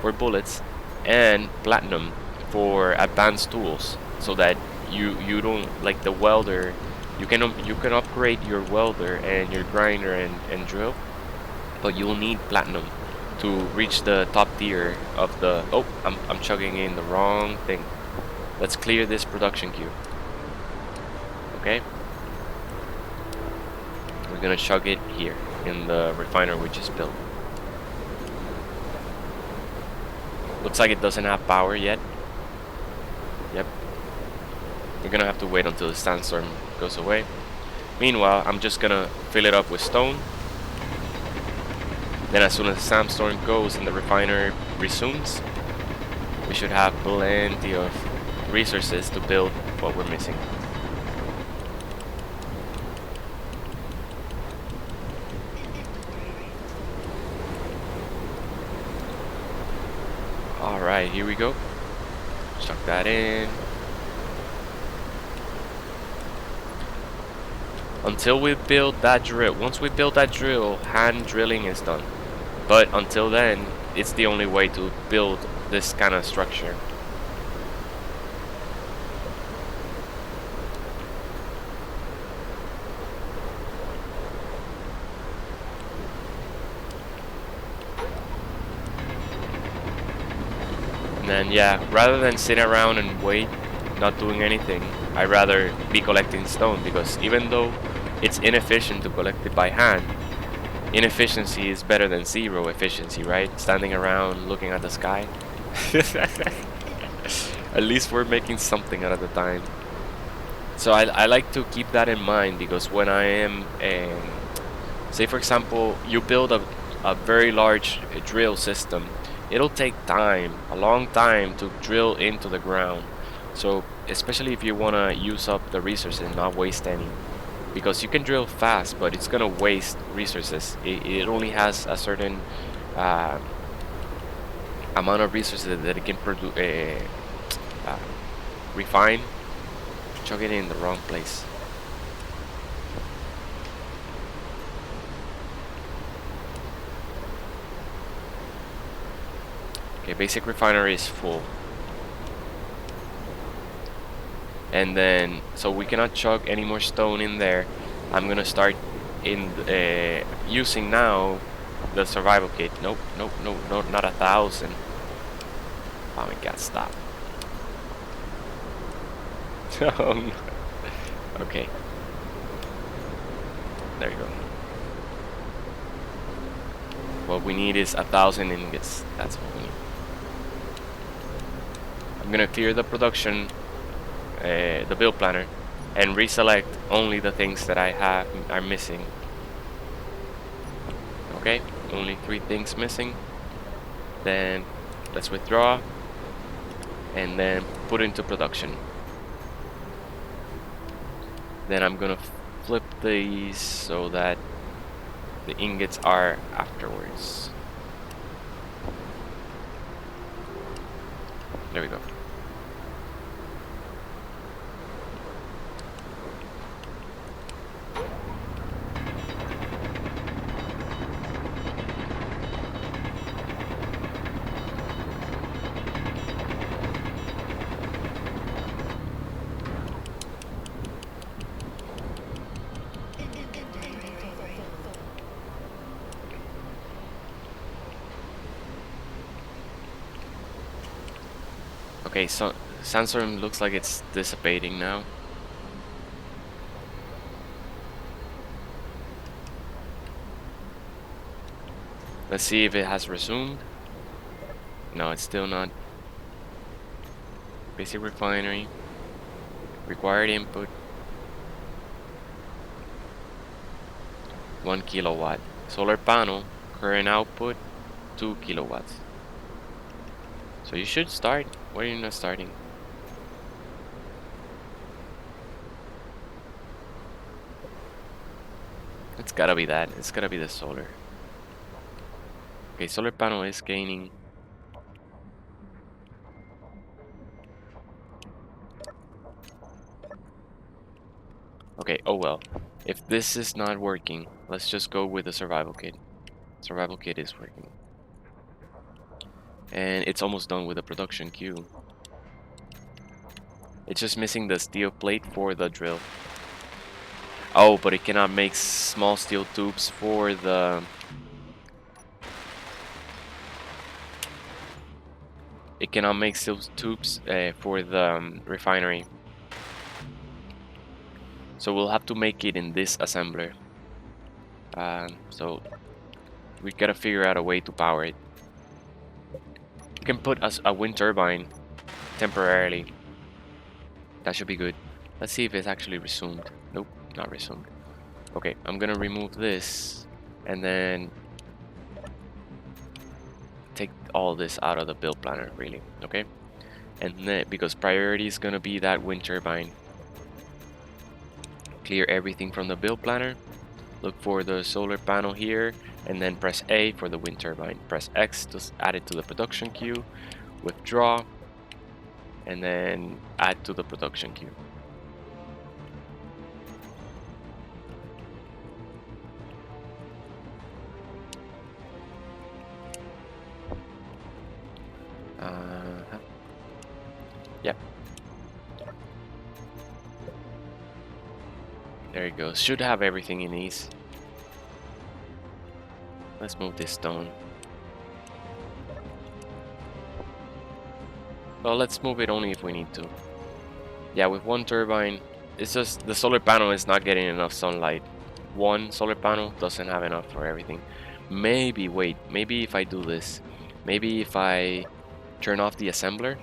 for bullets and platinum for advanced tools, so that you don't, like the welder, you can upgrade your welder and your grinder and drill, but you'll need platinum to reach the top tier of the... Oh, I'm chugging in the wrong thing. Let's clear this production queue. Okay, we're gonna chug it here in the refiner we just built. Looks like it doesn't have power yet. We're gonna have to wait until the sandstorm goes away. Meanwhile, I'm just gonna fill it up with stone. Then as soon as the sandstorm goes and the refiner resumes, we should have plenty of resources to build what we're missing. Alright, here we go. Chuck that in. Until we build that drill. Once we build that drill, hand drilling is done. But until then, it's the only way to build this kind of structure. And then yeah, rather than sit around and wait, not doing anything, I'd rather be collecting stone, because even though it's inefficient to collect it by hand, inefficiency is better than zero efficiency, right? Standing around looking at the sky. At least we're making something out of the time. So I like to keep that in mind, because when I am, say for example, you build a very large drill system, it'll take time, a long time to drill into the ground. So especially if you want to use up the resources and not waste any. Because you can drill fast, but it's gonna waste resources. It only has a certain amount of resources that it can produce, refine. Chuck it in the wrong place. Okay, basic refinery is full. And then, so we cannot chug any more stone in there. I'm gonna start in using now the survival kit. Nope, nope, nope, no, not 1,000. Oh my god, stop. Okay. There you go. What we need is 1,000 ingots. That's what we need. I'm gonna clear the production, the build planner, and reselect only the things that I have are missing. Okay, only 3 things missing. Then let's withdraw and then put into production. Then I'm gonna flip these so that the ingots are afterwards. There we go. Okay, so sandstorm looks like it's dissipating now. Let's see if it has resumed. No, it's still not. Basic refinery. Required input. 1 kilowatt. Solar panel. Current output 2 kilowatts. So you should start. Why are you not starting? It's gotta be that. It's gotta be the solar. Okay, solar panel is gaining. Okay, oh well. If this is not working, let's just go with the survival kit. Survival kit is working. And it's almost done with the production queue. It's just missing the steel plate for the drill. Oh, but it cannot make small steel tubes for the... It cannot make steel tubes for the refinery. So we'll have to make it in this assembler. So we gotta figure out a way to power it. We can put a wind turbine temporarily. That should be good. Let's see if it's actually resumed. Nope, not resumed. Okay, I'm gonna remove this and then take all this out of the build planner, really. Okay, and then because priority is gonna be that wind turbine, clear everything from the build planner. Look for the solar panel here, and then press A for the wind turbine. Press X to add it to the production queue. Withdraw, and then add to the production queue. Yep. There it goes. Should have everything it needs. Let's move this stone. Well, let's move it only if we need to. Yeah, with one turbine, it's just the solar panel is not getting enough sunlight. One solar panel doesn't have enough for everything. Maybe, wait, maybe if I do this, maybe if I turn off the assembler.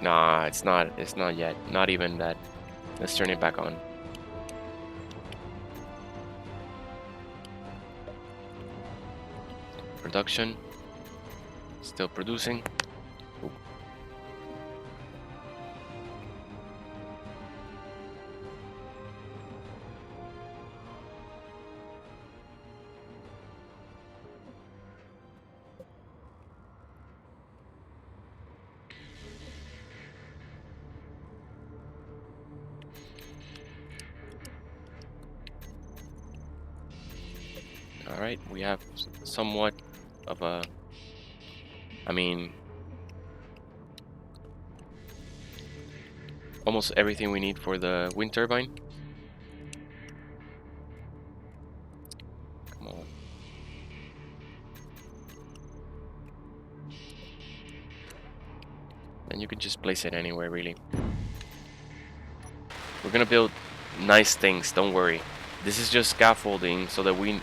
Nah, it's not yet. Not even that. Let's turn it back on. Production. Still producing. Ooh. Alright, we have somewhat of a, I mean, almost everything we need for the wind turbine. Come on. And you can just place it anywhere, really. We're gonna build nice things, don't worry. This is just scaffolding so that we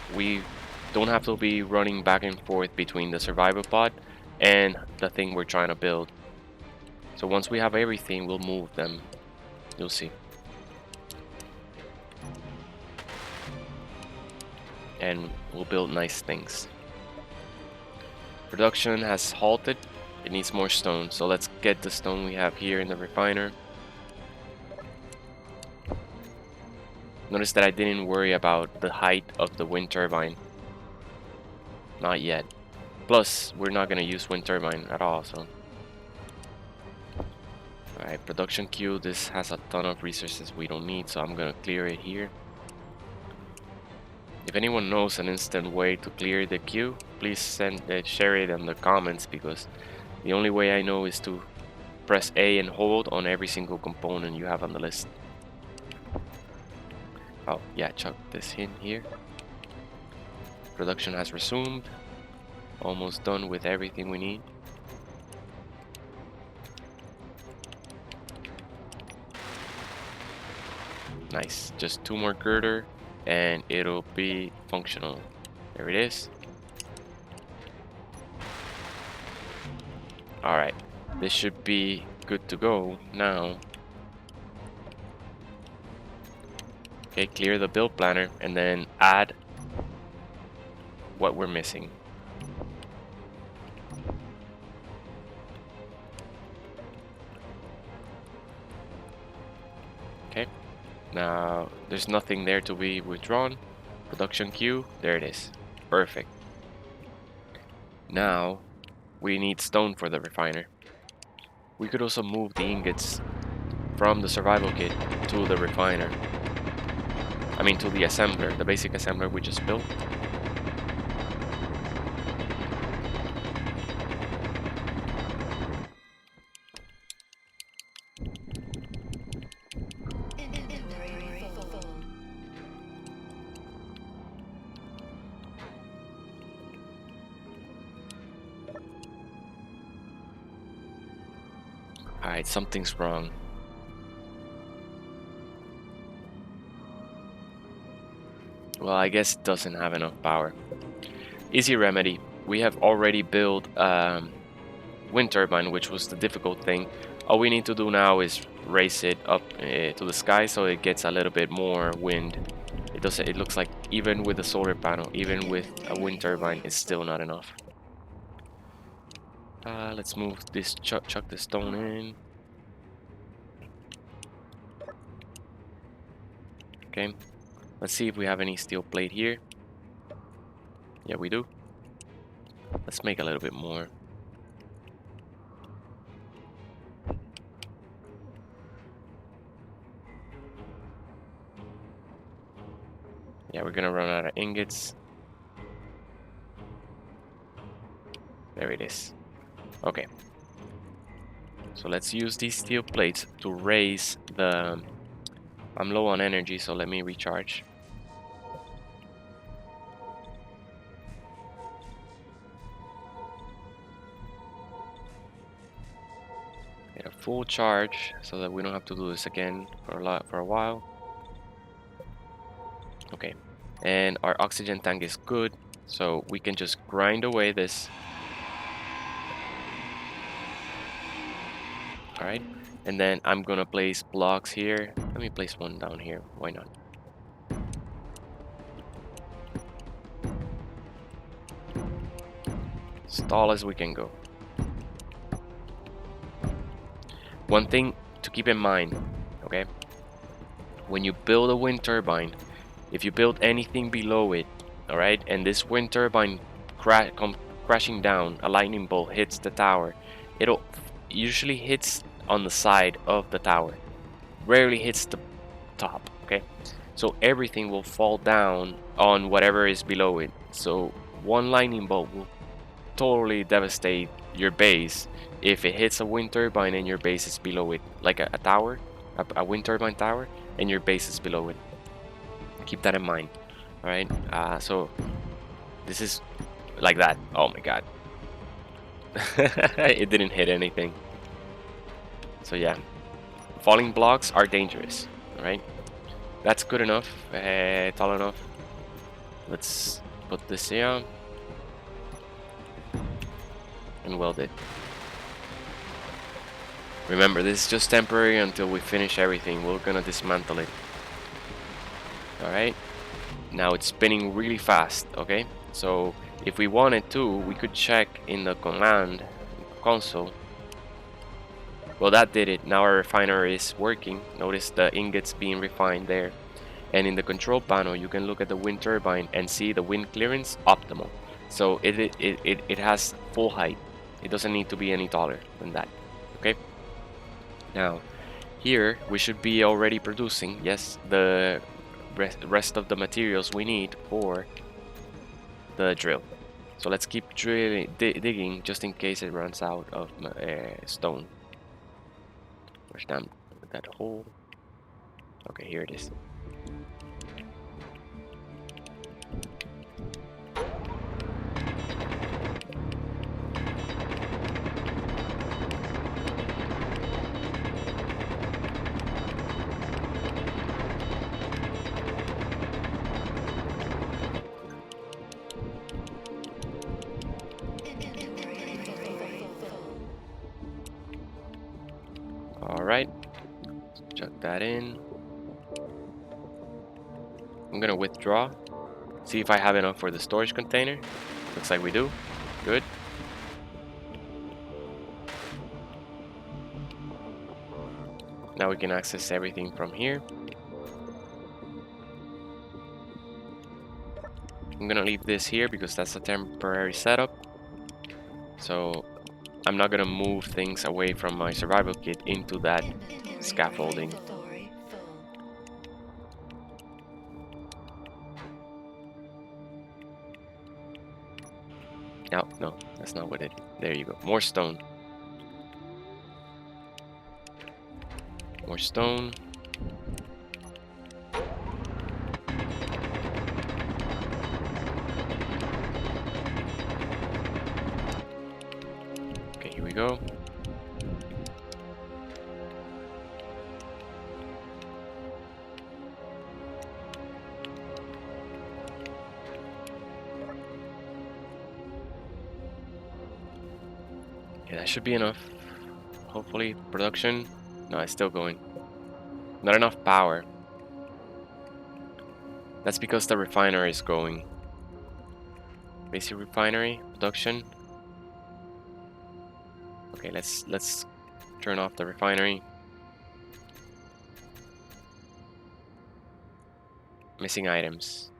don't have to be running back and forth between the survival pod and the thing we're trying to build. So once we have everything, we'll move them. You'll see. And we'll build nice things. Production has halted. It needs more stone. So let's get the stone we have here in the refiner. Notice that I didn't worry about the height of the wind turbine. Not yet. Plus, we're not gonna use wind turbine at all, so. Alright, production queue. This has a ton of resources we don't need, so I'm gonna clear it here. If anyone knows an instant way to clear the queue, please share it in the comments, because the only way I know is to press A and hold on every single component you have on the list. Oh, yeah, chuck this in here. Production has resumed. Almost done with everything we need. Nice. Just 2 more girder and it'll be functional. There it is. Alright. This should be good to go now. Okay, clear the build planner and then add what we're missing. Okay, now there's nothing there to be withdrawn. Production queue, there it is. Perfect. Now we need stone for the refiner. We could also move the ingots from the survival kit to the refiner. I mean, to the assembler, the basic assembler we just built. Alright, something's wrong. Well, I guess it doesn't have enough power. Easy remedy. We have already built wind turbine, which was the difficult thing. All we need to do now is raise it up to the sky so it gets a little bit more wind. It looks like even with a solar panel, even with a wind turbine, it's still not enough. Let's move this, chuck the stone in. Okay, let's see if we have any steel plate here. Yeah, we do. Let's make a little bit more. Yeah, we're gonna run out of ingots. There it is. Okay. So let's use these steel plates to raise the... I'm low on energy, so let me recharge. Get a full charge so that we don't have to do this again for a while. Okay. And our oxygen tank is good, so we can just grind away this. Alright, and then I'm gonna place blocks here. Let me place one down here, why not? As tall as we can go. One thing to keep in mind, okay? When you build a wind turbine, if you build anything below it, alright, and this wind turbine comes crashing down, a lightning bolt hits the tower, it'll usually hits on the side of the tower, rarely hits the top, okay? So everything will fall down on whatever is below it. So one lightning bolt will totally devastate your base if it hits a wind turbine and your base is below it, like a tower, a wind turbine tower, and your base is below it. Keep that in mind. All right, so this is like that. Oh my god. It didn't hit anything. So yeah, falling blocks are dangerous. All right, that's good enough, tall enough. Let's put this here and weld it. Remember, this is just temporary until we finish everything. We're gonna dismantle it. Alright, now it's spinning really fast, okay? So if we wanted to, we could check in the command console. Well, that did it. Now our refinery is working. Notice the ingots being refined there. And in the control panel, you can look at the wind turbine and see the wind clearance optimal. So it has full height. It doesn't need to be any taller than that, okay? Now, here we should be already producing, yes, the rest of the materials we need for the drill. So let's keep digging just in case it runs out of stone. Where's that hole? Okay, here it is. Alright, chuck that in. I'm gonna withdraw, see if I have enough for the storage container. Looks like we do. Good. Now we can access everything from here. I'm gonna leave this here because that's a temporary setup. So I'm not gonna move things away from my survival kit into that scaffolding. No, that's not what it is. There you go. More stone. More stone. Okay, here we go. Okay, that should be enough. Hopefully, production. No, it's still going. Not enough power. That's because the refinery is going. Basic refinery production. Okay, let's turn off the refinery. Missing items.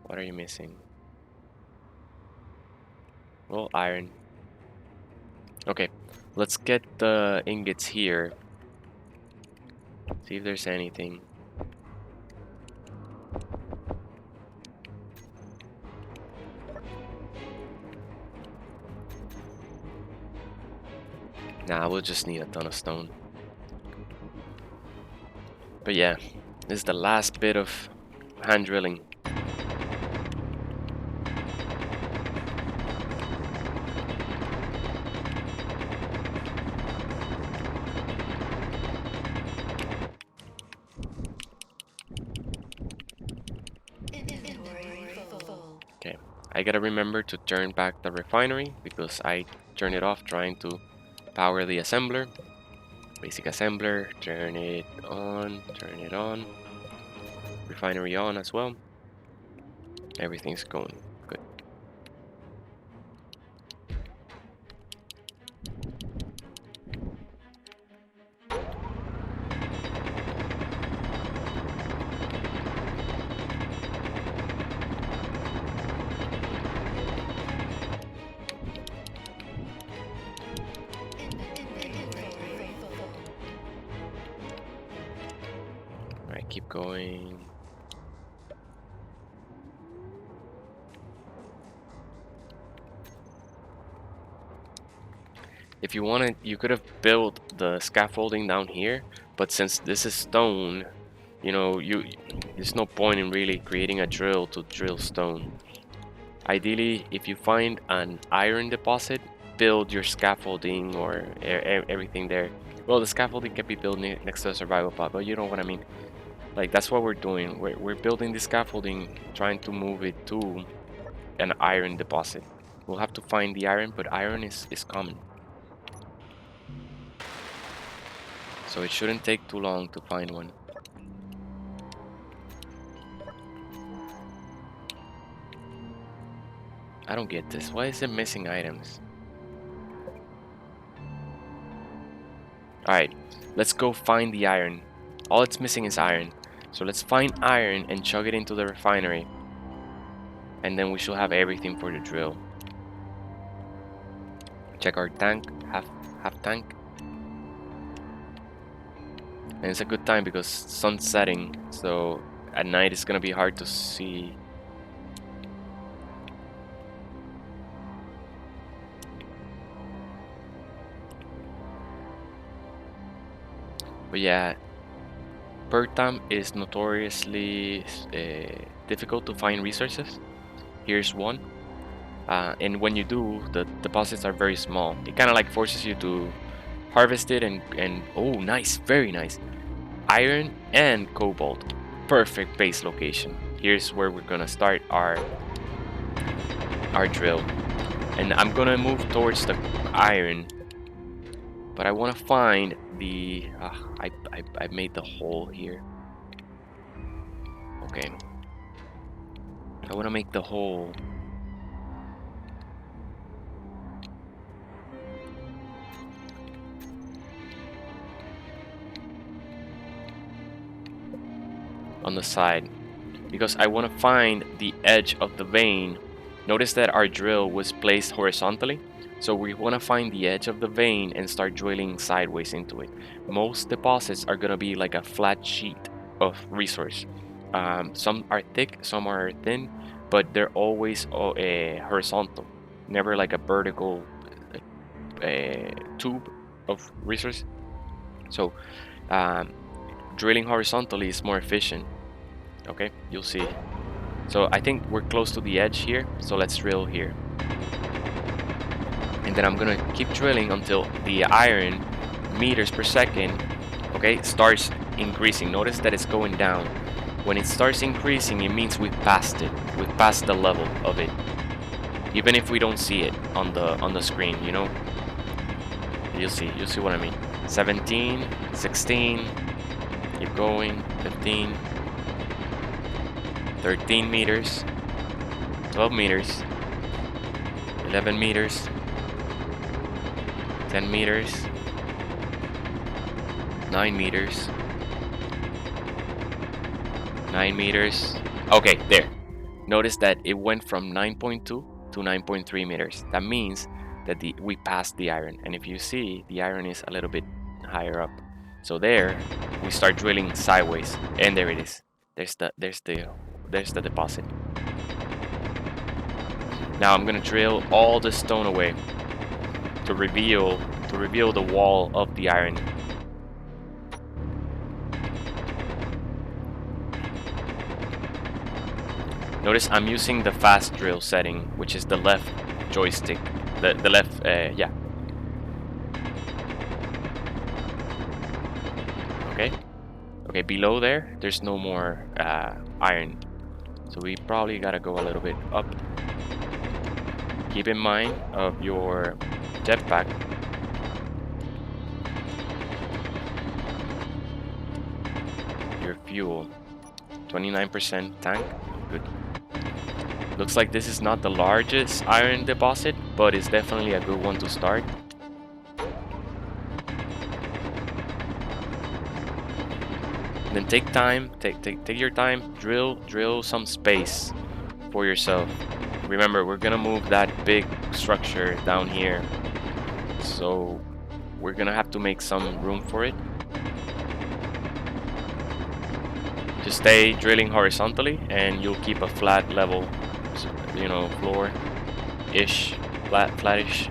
What are you missing? Well, iron. Okay, let's get the ingots here. See if there's anything. Nah, we'll just need a ton of stone. But yeah, this is the last bit of hand drilling. Okay, I gotta remember to turn back the refinery because I turned it off trying to power the assembler. Basic assembler, turn it on, turn it on. Refinery on as well. Everything's going good. Alright, keep going. If you wanted, you could have built the scaffolding down here, but since this is stone, you know, there's no point in really creating a drill to drill stone. Ideally, if you find an iron deposit, build your scaffolding or everything there. Well, the scaffolding can be built next to a survival pod, but you know what I mean. Like, that's what we're doing. We're building the scaffolding, trying to move it to an iron deposit. We'll have to find the iron, but iron is common. So it shouldn't take too long to find one. I don't get this. Why is it missing items? Alright, let's go find the iron. All it's missing is iron. So let's find iron and chug it into the refinery. And then we should have everything for the drill. Check our tank, half tank. And it's a good time because sun's setting, so at night it's gonna be hard to see. But yeah, Pertam is notoriously difficult to find resources. Here's one. And when you do, the deposits are very small. It kind of like forces you to harvest it and oh, nice, very nice. Iron and cobalt, perfect base location. Here's where we're gonna start our drill, and I'm gonna move towards the iron, but I want to find the I made the hole here. Okay, I want to make the hole. On the side, because I want to find the edge of the vein. Notice that our drill was placed horizontally, so we want to find the edge of the vein and start drilling sideways into it. Most deposits are going to be like a flat sheet of resource. Some are thick, some are thin, but they're always horizontal, never like a vertical tube of resource. So drilling horizontally is more efficient. Okay, you'll see. So I think we're close to the edge here, so let's drill here. And then I'm gonna keep drilling until the iron meters per second, okay, starts increasing. Notice that it's going down. When it starts increasing, it means we've passed it. We've passed the level of it. even if we don't see it on the screen, you know. You'll see what I mean. 17, 16, keep going, 15, 13 meters, 12 meters, 11 meters, 10 meters, 9 meters, 9 meters. Okay, there. Notice that it went from 9.2 to 9.3 meters. That means that we passed the iron, and if you see, the iron is a little bit higher up. So there, we start drilling sideways, and there it is. There's the deposit. Now I'm gonna drill all the stone away to reveal the wall of the iron. Notice I'm using the fast drill setting, which is the left joystick, the left, yeah. Okay, below there's no more iron, so we probably gotta go a little bit up. Keep in mind of your jetpack. Your fuel, 29% tank, good. Looks like this is not the largest iron deposit, but it's definitely a good one to start. Then take time, take your time, drill some space for yourself. Remember, we're gonna move that big structure down here, so we're gonna have to make some room for it. Just stay drilling horizontally, and you'll keep a flat level, you know, floor-ish, flattish.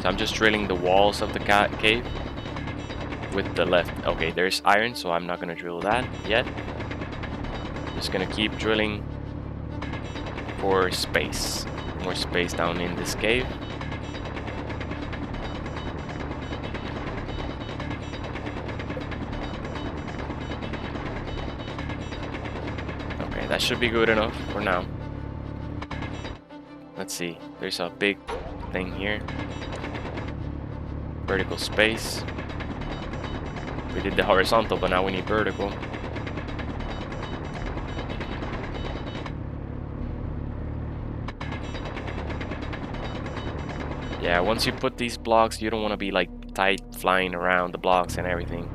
So I'm just drilling the walls of the cave with the left. Okay, there's iron, so I'm not gonna drill that yet. Just gonna keep drilling for space, more space down in this cave. Okay, that should be good enough for now. Let's see, there's a big thing here. Vertical space. We did the horizontal, but now we need vertical. Yeah, once you put these blocks, you don't want to be like tight flying around the blocks and everything.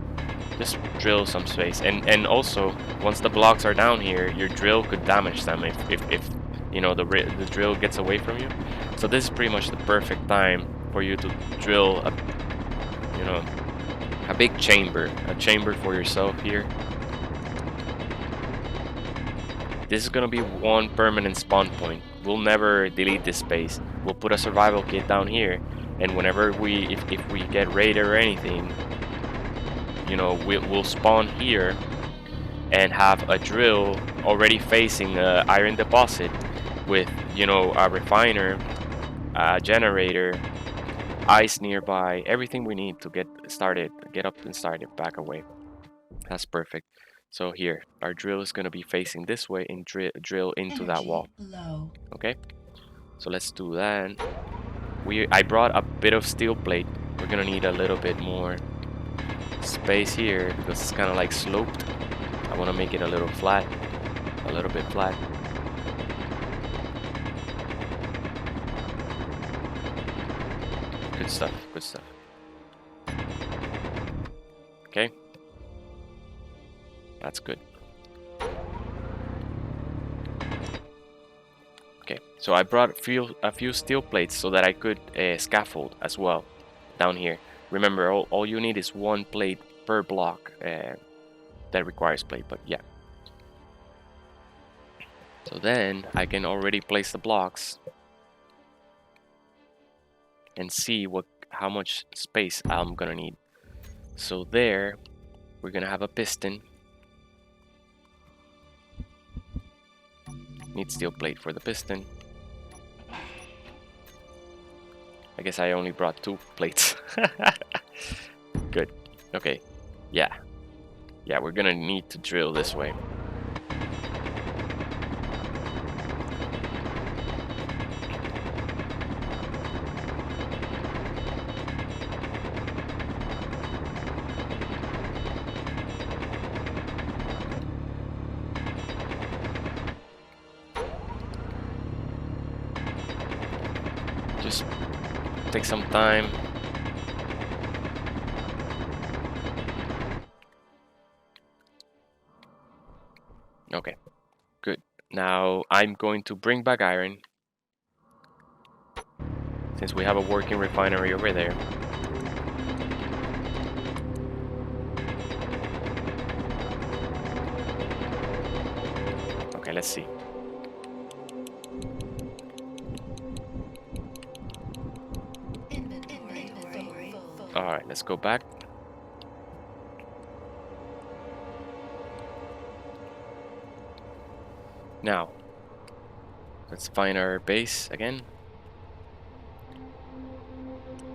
Just drill some space. And also, once the blocks are down here, your drill could damage them if you know the drill gets away from you. So this is pretty much the perfect time for you to drill a, you know, a big chamber, for yourself here. This is gonna be one permanent spawn point. We'll never delete this space. We'll put a survival kit down here, and whenever if we get raided or anything, you know, we'll spawn here and have a drill already facing a iron deposit with, you know, a refiner, a generator, ice nearby, everything we need to get started, get up and started back away. That's perfect. So here, our drill is going to be facing this way and drill into that wall. Okay, so let's do that. I brought a bit of steel plate. We're going to need a little bit more space here because it's kind of like sloped. I want to make it a little flat, a little bit flat. Good stuff, good stuff. Okay, that's good. Okay, so I brought a few steel plates so that I could scaffold as well down here. Remember, all you need is one plate per block that requires plate, but yeah. So then I can already place the blocks and see how much space I'm gonna need. So there, we're gonna have a piston. Need steel plate for the piston. I guess I only brought 2 plates. Good. Okay. Yeah. Yeah, we're gonna need to drill this way. just take some time. Okay, good. Now I'm going to bring back iron, since we have a working refinery over there. Okay, let's see. Alright, let's go back. Now, let's find our base again.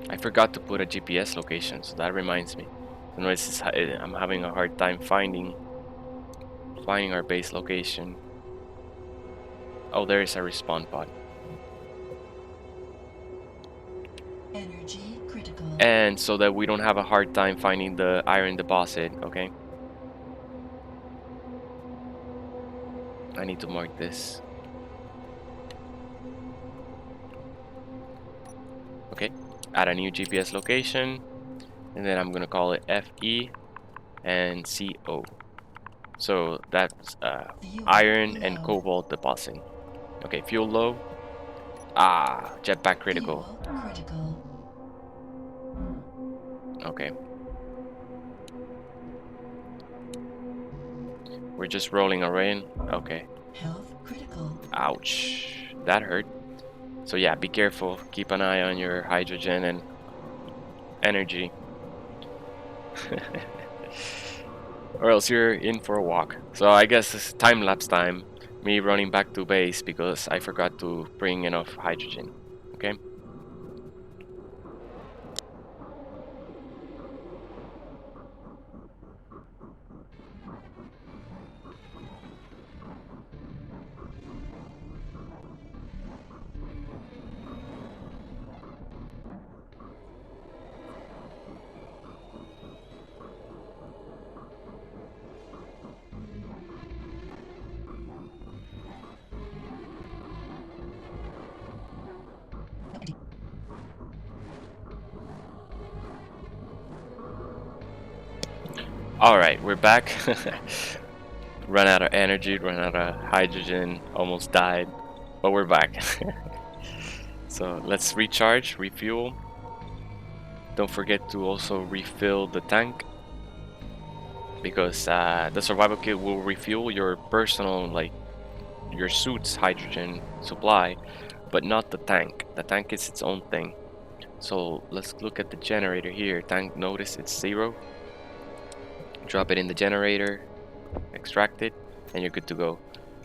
I forgot to put a GPS location, so that reminds me. Otherwise, I'm having a hard time finding our base location. Oh, there is a respawn pod. Energy critical. And so that we don't have a hard time finding the iron deposit, okay? I need to mark this. Okay, add a new GPS location, and then I'm gonna call it FE and CO. So that's iron and cobalt deposit. Okay, fuel low. Ah, jetpack critical. Fuel critical. Okay. We're just rolling around. Okay. Health critical. Ouch. That hurt. So yeah, be careful. Keep an eye on your hydrogen and energy. Or else you're in for a walk. So I guess it's time-lapse time. Me running back to base because I forgot to bring enough hydrogen. Okay? Alright, we're back. Run out of energy, run out of hydrogen, almost died, but we're back. So let's recharge, refuel. Don't forget to also refill the tank, because the survival kit will refuel your personal, like your suit's hydrogen supply, but not the tank. The tank is its own thing. So let's look at the generator here. Tank, notice it's 0. Drop it in the generator, extract it, and you're good to go.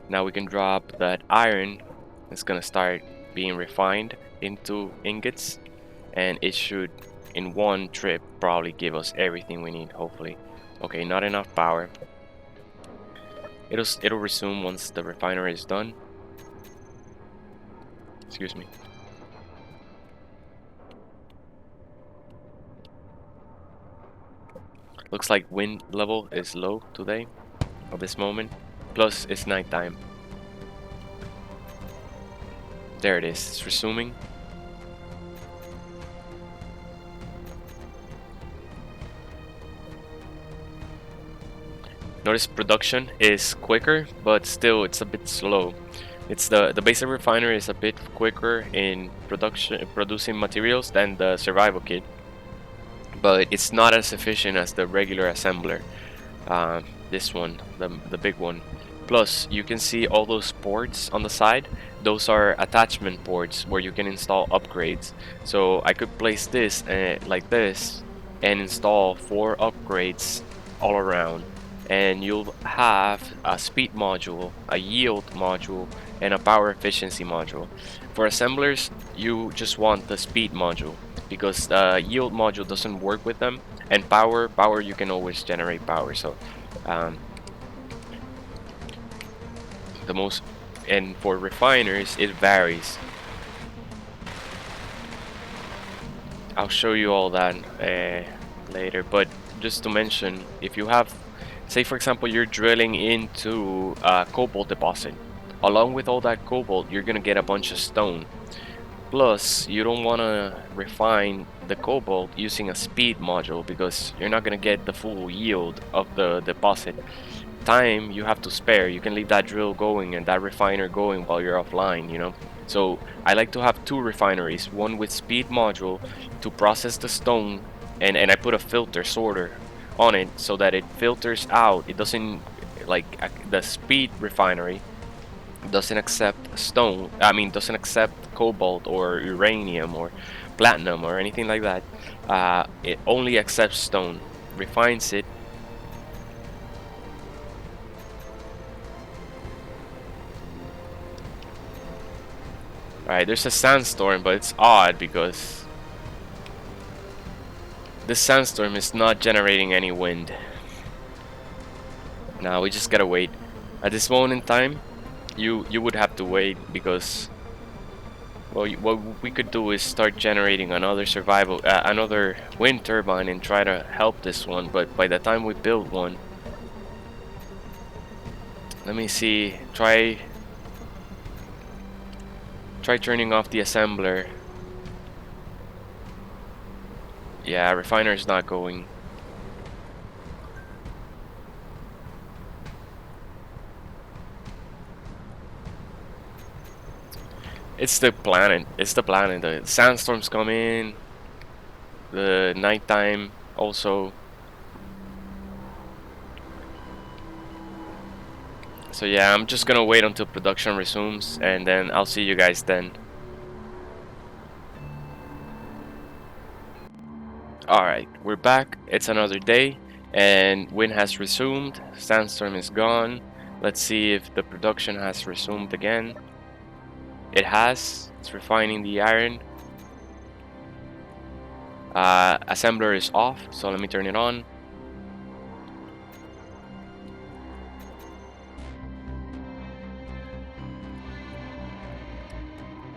Now we can drop that iron. It's gonna start being refined into ingots, and it should in one trip probably give us everything we need, hopefully. Okay, not enough power. It'll resume once the refinery is done. Excuse me. Looks like wind level is low today, at this moment. Plus, it's nighttime. There it is. It's resuming. Notice production is quicker, but still it's a bit slow. It's the basic refinery is a bit quicker in producing materials than the survival kit, but it's not as efficient as the regular assembler. This one, the big one. Plus, you can see all those ports on the side. Those are attachment ports where you can install upgrades. So I could place this like this and install 4 upgrades all around, and you'll have a speed module, a yield module, and a power efficiency module. For assemblers, you just want the speed module, because the yield module doesn't work with them, and power you can always generate power. So the most, and for refiners it varies. I'll show you all that later, but just to mention, if you have, say for example, you're drilling into a cobalt deposit, along with all that cobalt you're gonna get a bunch of stone. Plus, you don't want to refine the cobalt using a speed module because you're not going to get the full yield of the deposit. Time you have to spare, you can leave that drill going and that refiner going while you're offline, you know. So I like to have two refineries, one with speed module to process the stone, and I put a filter sorter on it so that it filters out. It doesn't, like the speed refinery doesn't accept stone, I mean doesn't accept cobalt or uranium or platinum or anything like that. It only accepts stone, refines it. Alright, there's a sandstorm, but it's odd because this sandstorm is not generating any wind. Now we just gotta wait. At this moment in time, you would have to wait because, well, what we could do is start generating another wind turbine and try to help this one. But by the time we build one, let me see. Try turning off the assembler. Yeah, refiner is not going. It's the planet. It's the planet. The sandstorms come in. The nighttime also. So yeah, I'm just gonna wait until production resumes, and then I'll see you guys then. Alright, we're back. It's another day, and wind has resumed. Sandstorm is gone. Let's see if the production has resumed again. It has. It's refining the iron. Assembler is off, so let me turn it on.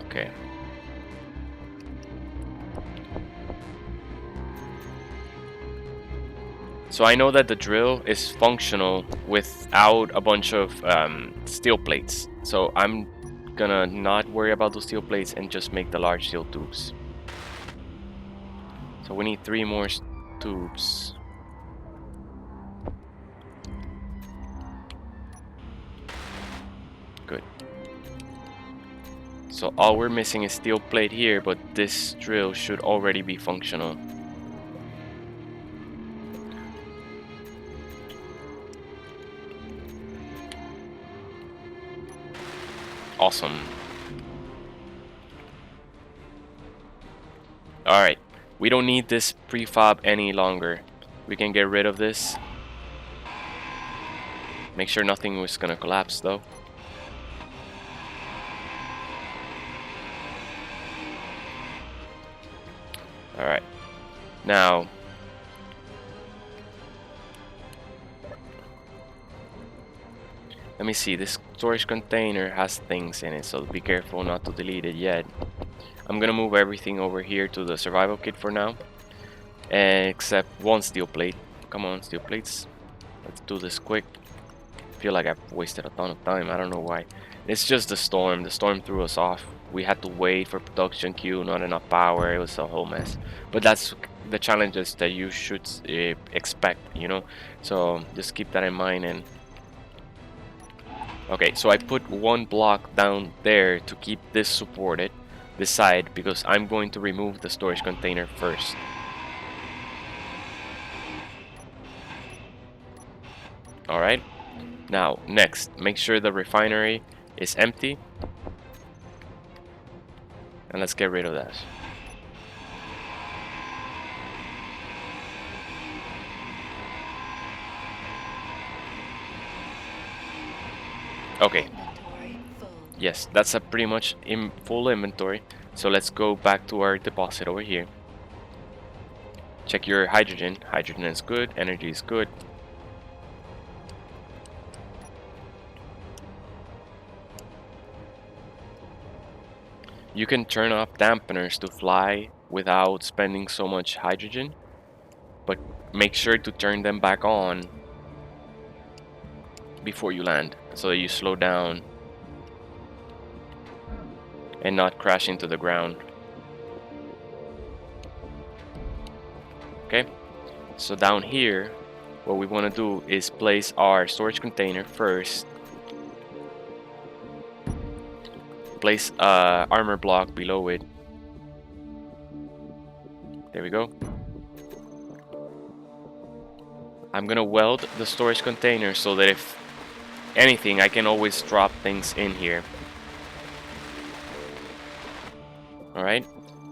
Okay. So I know that the drill is functional without a bunch of steel plates. So I'm gonna not worry about those steel plates and just make the large steel tubes. So we need 3 more tubes. Good. So all we're missing is steel plate here, but this drill should already be functional. Awesome. Alright, we don't need this prefab any longer. We can get rid of this. Make sure nothing was gonna collapse though. Alright, now let me see, this storage container has things in it, so be careful not to delete it yet. I'm gonna move everything over here to the survival kit for now, except one steel plate. Come on, steel plates. Let's do this quick. I feel like I've wasted a ton of time, I don't know why. It's just the storm threw us off. We had to wait for production queue, not enough power, it was a whole mess. But that's the challenges that you should expect, you know? So just keep that in mind. And okay, so I put one block down there to keep this supported, this side, because I'm going to remove the storage container first. Alright, now next, make sure the refinery is empty. And let's get rid of that. Okay. Yes, that's a pretty much full inventory. So let's go back to our deposit over here. Check your hydrogen. Hydrogen is good. Energy is good. You can turn off dampeners to fly without spending so much hydrogen, but make sure to turn them back on before you land so that you slow down and not crash into the ground. Okay, so down here, what we want to do is place our storage container first. Place a armor block below it. There we go. I'm gonna weld the storage container so that if anything, I can always drop things in here. Alright,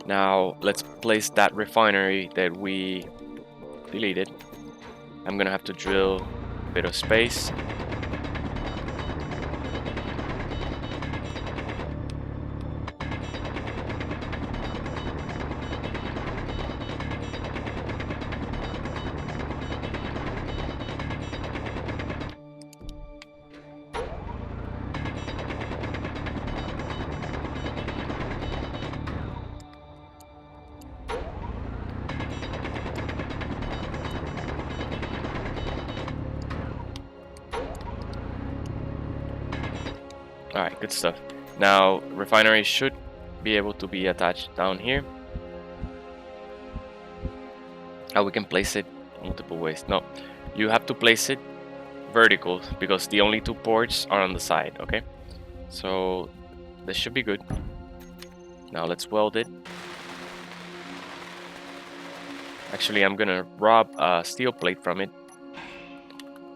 now let's place that refinery that we deleted. I'm gonna have to drill a bit of space. Alright, good stuff. Now, refinery should be able to be attached down here. Oh, we can place it multiple ways. No, you have to place it vertical because the only two ports are on the side, okay? So, this should be good. Now, let's weld it. Actually, I'm gonna rob a steel plate from it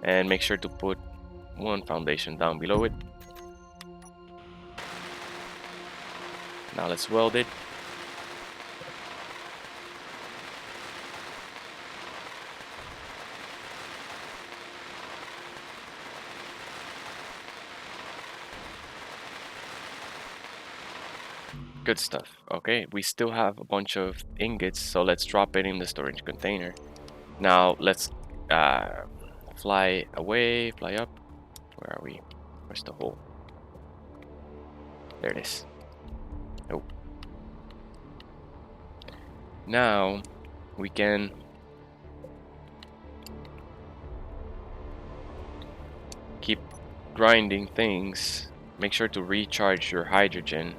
and make sure to put one foundation down below it. Now let's weld it. Good stuff. Okay, we still have a bunch of ingots, so let's drop it in the storage container. Now let's fly away, fly up. Where are we? Where's the hole? There it is. Oh. Now we can keep grinding things. Make sure to recharge your hydrogen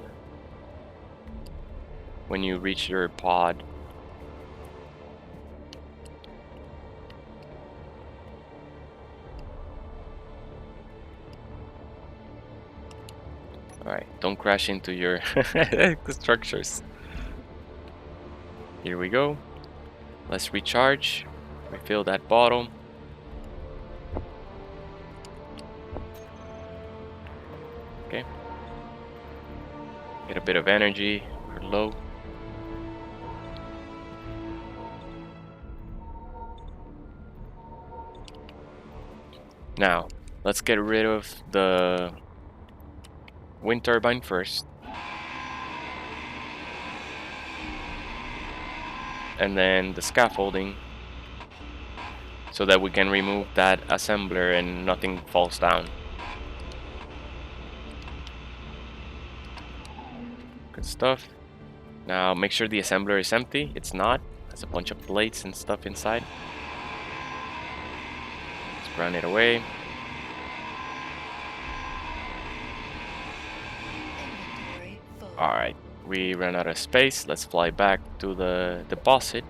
when you reach your pod. Alright, don't crash into your structures. Here we go. Let's recharge. Refill that bottle. Okay. Get a bit of energy. We're low. Now, let's get rid of the wind turbine first. And then the scaffolding, so that we can remove that assembler and nothing falls down. Good stuff. Now make sure the assembler is empty. It's not. There's a bunch of plates and stuff inside. Let's run it away. Alright, we ran out of space. Let's fly back to the deposit.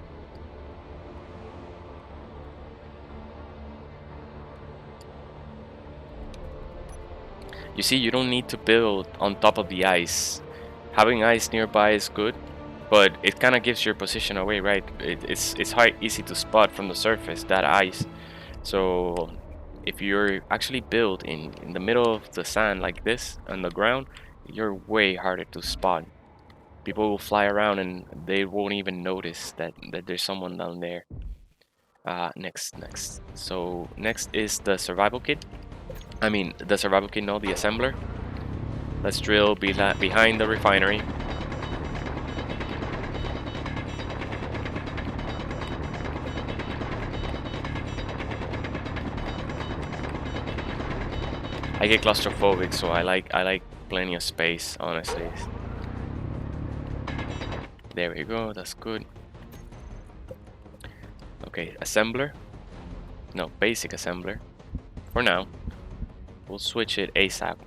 You see, you don't need to build on top of the ice. Having ice nearby is good, but it kind of gives your position away, right? It's easy to spot from the surface, that ice. So if you're actually built in the middle of the sand like this on the ground, you're way harder to spot. People will fly around and they won't even notice that there's someone down there. Next. So next is the survival kit. I mean, the survival kit, no, the assembler. Let's drill behind the refinery. I get claustrophobic, so I like plenty of space, honestly. There we go, that's good. Okay, assembler. No, basic assembler. For now. We'll switch it ASAP.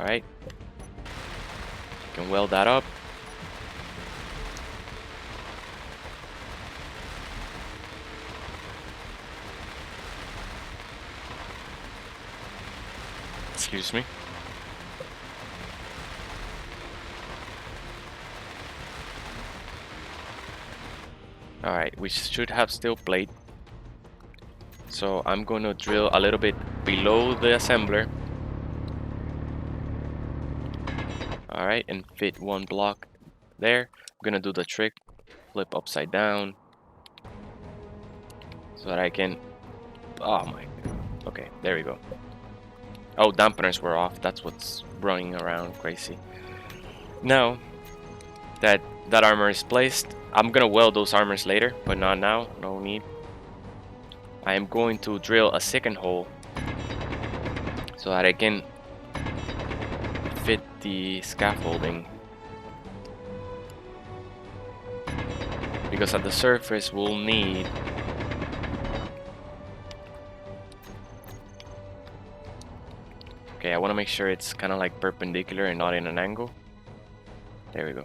Alright. Can weld that up. Excuse me. Alright, we should have steel plate. So I'm going to drill a little bit below the assembler. Alright, and fit one block there. I'm going to do the trick. Flip upside down. So that I can... Oh my... Okay, there we go. Oh, dampeners were off. That's what's running around crazy. Now that that armor is placed, I'm gonna weld those armors later, but not now. No need. I am going to drill a second hole so that I can fit the scaffolding. Because at the surface we'll need... Okay, I want to make sure it's kind of like perpendicular and not in an angle. There we go.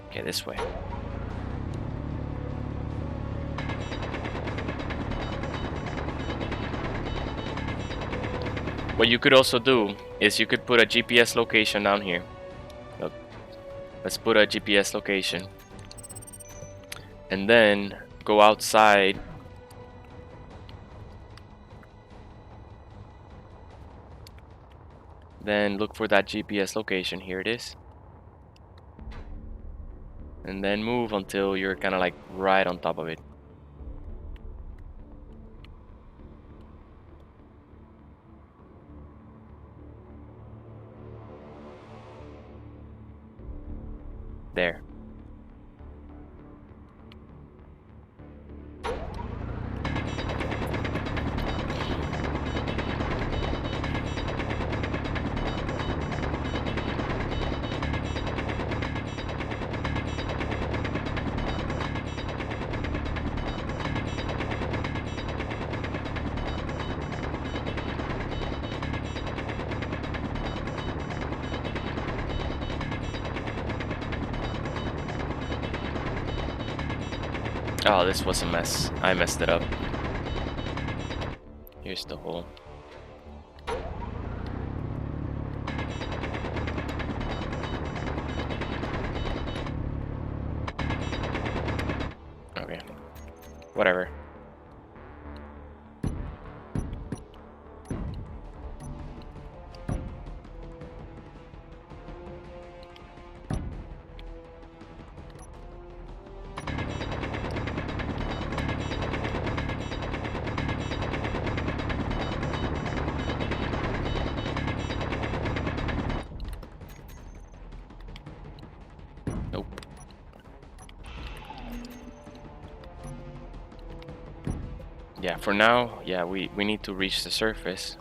Okay, this way. What you could also do is you could put a GPS location down here. Look, let's put a GPS location. And then go outside. Then look for that GPS location. Here it is. And then move until you're kind of like right on top of it. There. Oh, this was a mess. I messed it up. Here's the hole. Okay. Whatever. Yeah, for now, yeah, we need to reach the surface.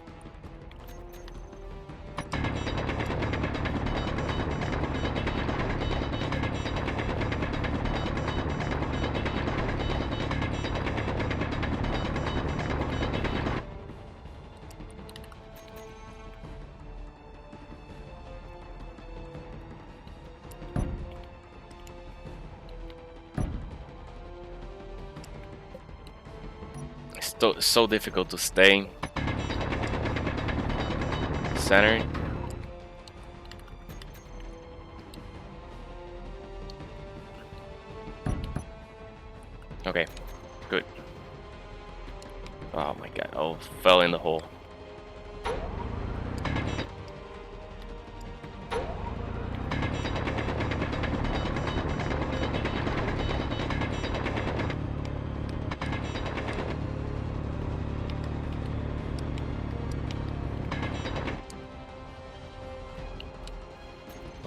So difficult to stay centered. Okay, good. Oh my god, oh, fell in the hole.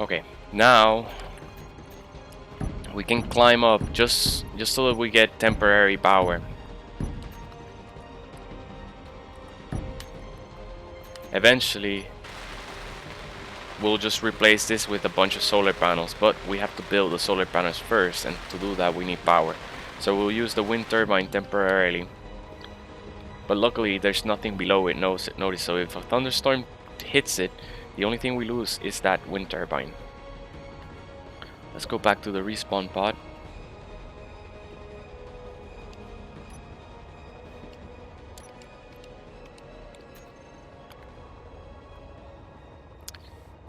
Okay, now we can climb up just so that we get temporary power. Eventually, we'll just replace this with a bunch of solar panels, but we have to build the solar panels first, and to do that we need power. So we'll use the wind turbine temporarily. But luckily there's nothing below it, notice, so if a thunderstorm hits it, the only thing we lose is that wind turbine. Let's go back to the respawn pod.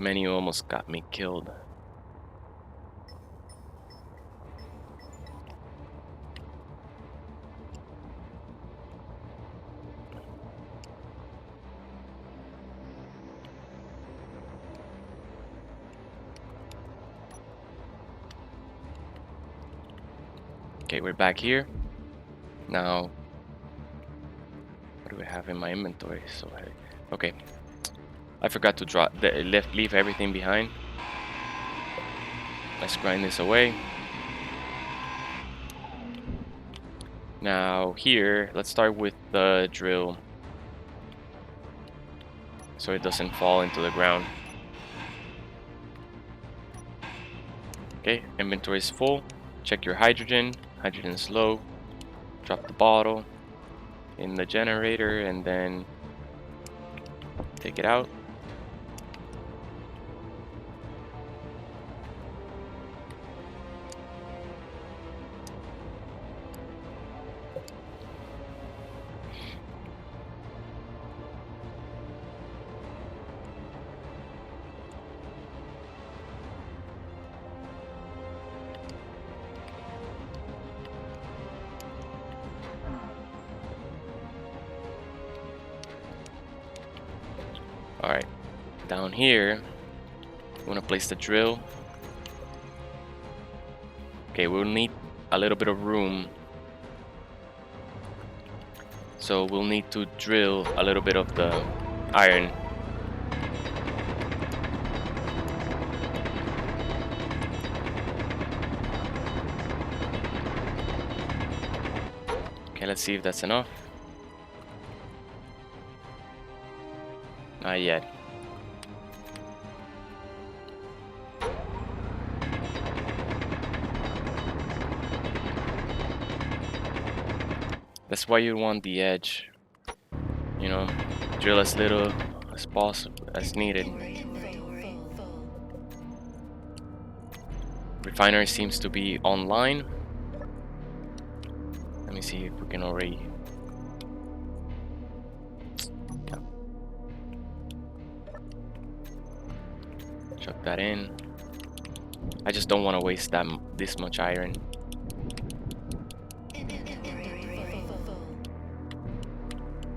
Menu almost got me killed. Okay, we're back here. Now, what do I have in my inventory? So heavy. Okay, I forgot to leave everything behind. Let's grind this away. Now here, let's start with the drill, so it doesn't fall into the ground. Okay, inventory is full. Check your hydrogen. Hydrogen is low. Drop the bottle in the generator and then take it out. Alright, down here, we want to place the drill. Okay, we'll need a little bit of room. So we'll need to drill a little bit of the iron. Okay, let's see if that's enough. Not yet. That's why you want the edge. You know, drill as little as possible as needed. Refinery seems to be online. Let me see if we can already. Chuck that in. I just don't want to waste this much iron.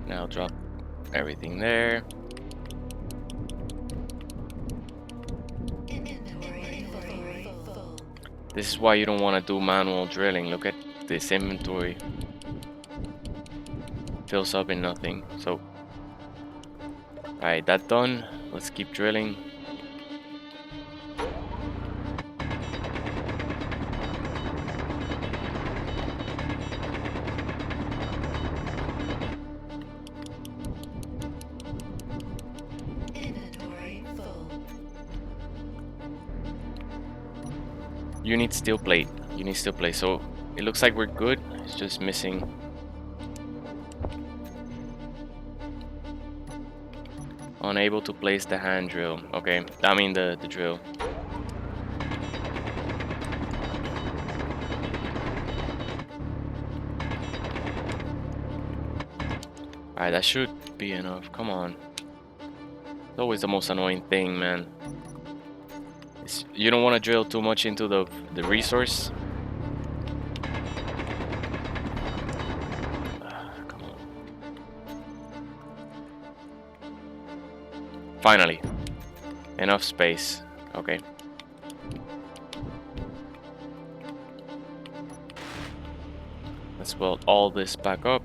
Now drop everything there. This is why you don't want to do manual drilling. Look at this inventory. Fills up in nothing. So, alright, that done. Let's keep drilling. You need steel plate. You need steel plate. So it looks like we're good. It's just missing. Unable to place the hand drill. Okay, I mean the drill. Alright, that should be enough. Come on. It's always the most annoying thing, man. You don't want to drill too much into the resource. Come on. Finally. Enough space. Okay. Let's weld all this back up.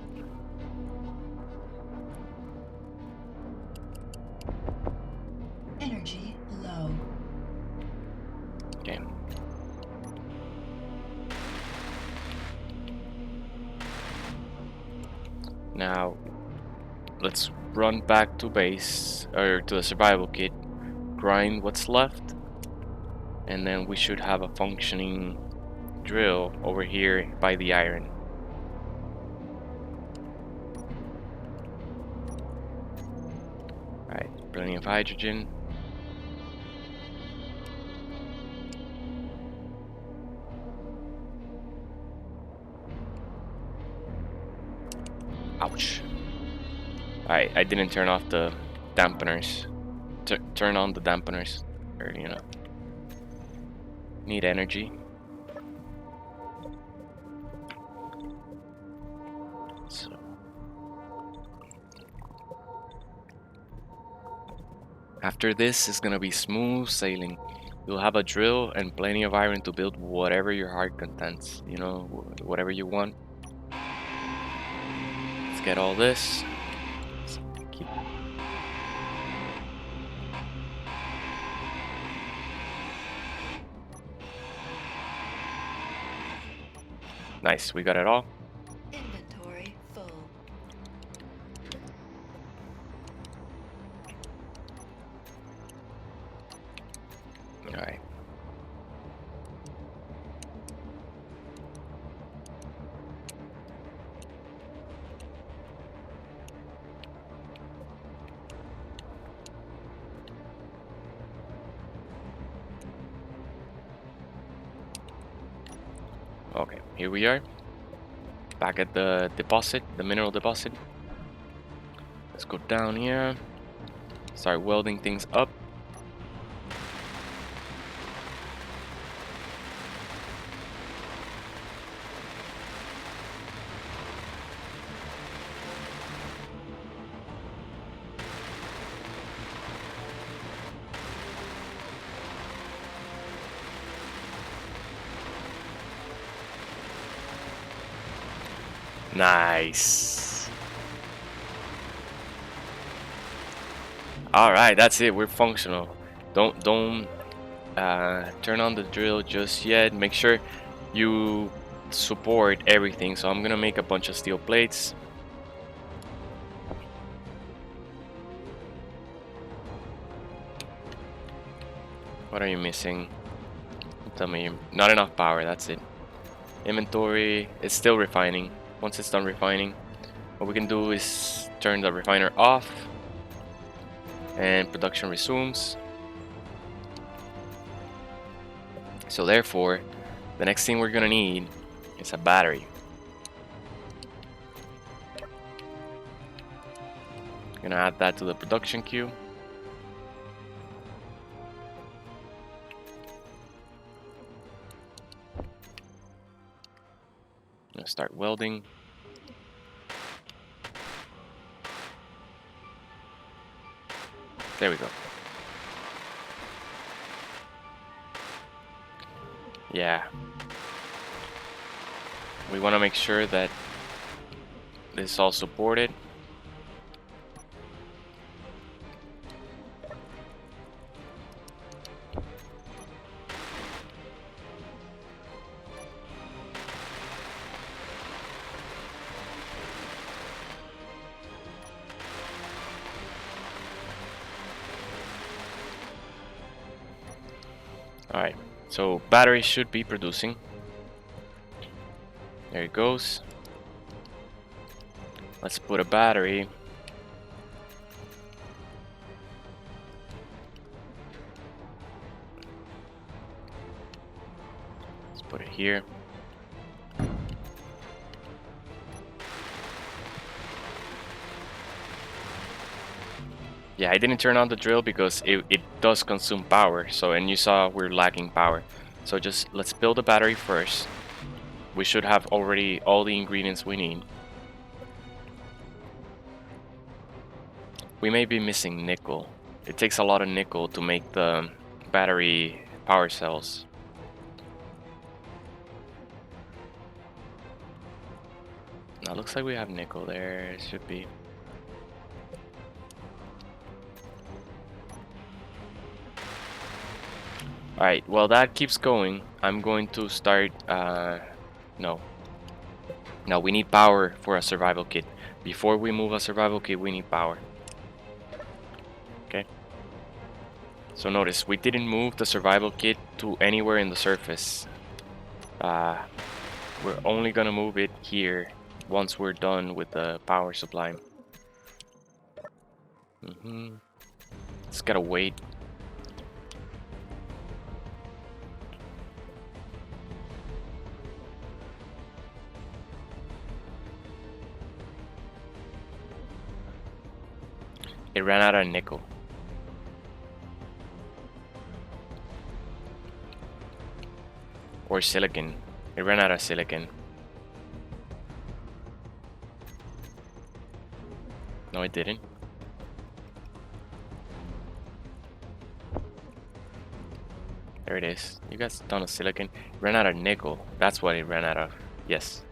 Energy low. Okay. Now, let's run back to base, or to the survival kit, grind what's left, and then we should have a functioning drill over here by the iron. Alright, plenty of hydrogen. Ouch. Alright, I didn't turn off the dampeners. Turn on the dampeners. Or, you know. Need energy. So. After this, it's gonna be smooth sailing. You'll have a drill and plenty of iron to build whatever your heart contents. You know, whatever you want. Let's get all this. Nice, we got it all. Inventory full. Alright. Okay, here we are. Back at the deposit, the mineral deposit. Let's go down here. Start welding things up. Nice. All right, that's it. We're functional. Don't turn on the drill just yet. Make sure you support everything. So I'm gonna make a bunch of steel plates. What are you missing? Tell me. Not enough power. That's it. Inventory. It's still refining. Once it's done refining, what we can do is turn the refiner off and production resumes. So therefore, the next thing we're gonna need is a battery. Gonna add that to the production queue. Gonna start welding. There we go. Yeah. We want to make sure that this is all supported. Alright, so battery should be producing. There it goes. Let's put a battery. Let's put it here. Yeah, I didn't turn on the drill because it does consume power. So, and you saw we're lacking power. So just let's build a battery first. We should have already all the ingredients we need. We may be missing nickel. It takes a lot of nickel to make the battery power cells. Now looks like we have nickel there. It should be. Alright, well that keeps going. I'm going to start, no. No, we need power for a survival kit. Before we move a survival kit, we need power. Okay. So notice, we didn't move the survival kit to anywhere in the surface. We're only gonna move it here once we're done with the power supply. Just gotta wait. It ran out of nickel. Or silicon. It ran out of silicon. No, it didn't. There it is. You got a ton of silicon. It ran out of nickel. That's what it ran out of. Yes.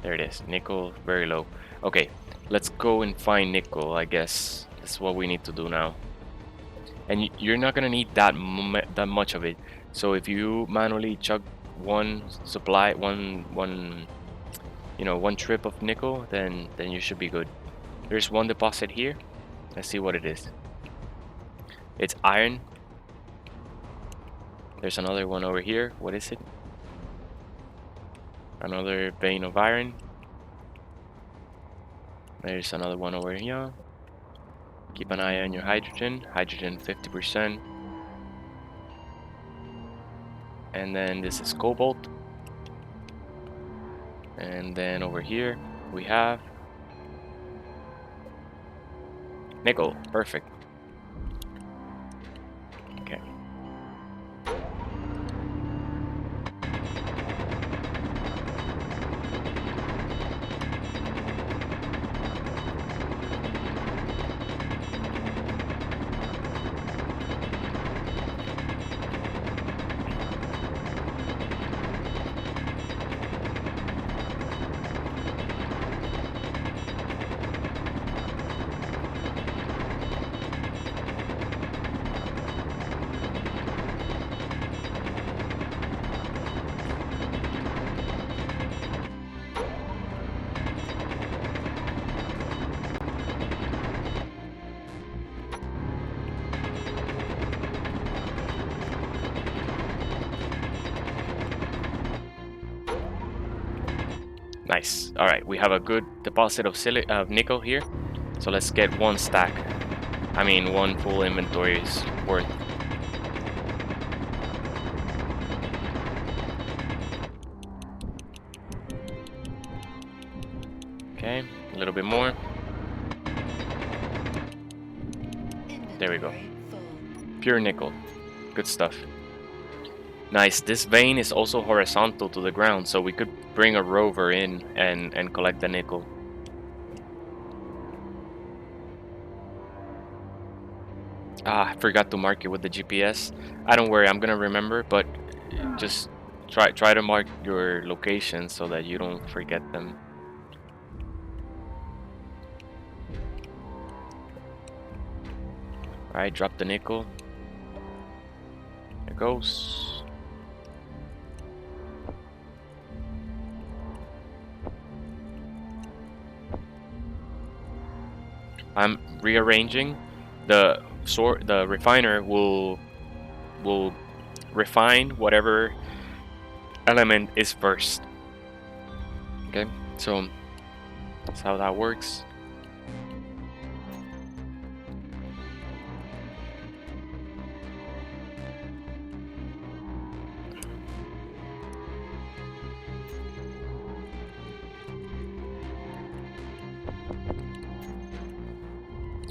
There it is. Nickel, very low. Okay, let's go and find nickel, I guess. That's what we need to do now. And you're not gonna need that much of it. So if you manually chug one supply, one trip of nickel, then you should be good. There's one deposit here. Let's see what it is. It's iron. There's another one over here. What is it? Another vein of iron. There's another one over here. Keep an eye on your hydrogen. Hydrogen 50%. And then this is cobalt. And then over here we have nickel. Perfect. Okay. Nice. All right, we have a good deposit of nickel here. So let's get one stack. I mean, one full inventory's worth. Okay, a little bit more. There we go. Pure nickel. Good stuff. Nice. This vein is also horizontal to the ground, so we could bring a rover in and collect the nickel. I forgot to mark it with the GPS. I don't worry, I'm gonna remember, but just try to mark your location so that you don't forget them. Alright, drop the nickel. There it goes. I'm rearranging. The refiner will refine whatever element is first. Okay, so that's how that works.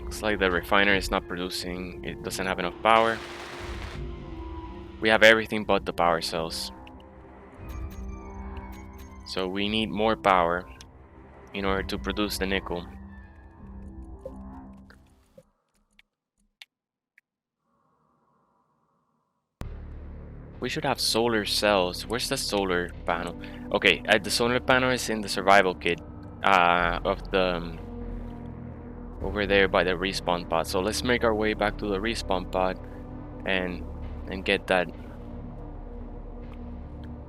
Looks like the refiner is not producing. It doesn't have enough power. We have everything but the power cells. So we need more power in order to produce the nickel. We should have solar cells. Where's the solar panel? Okay, the solar panel is in the survival kit of the over there by the respawn pod. So let's make our way back to the respawn pod and get that.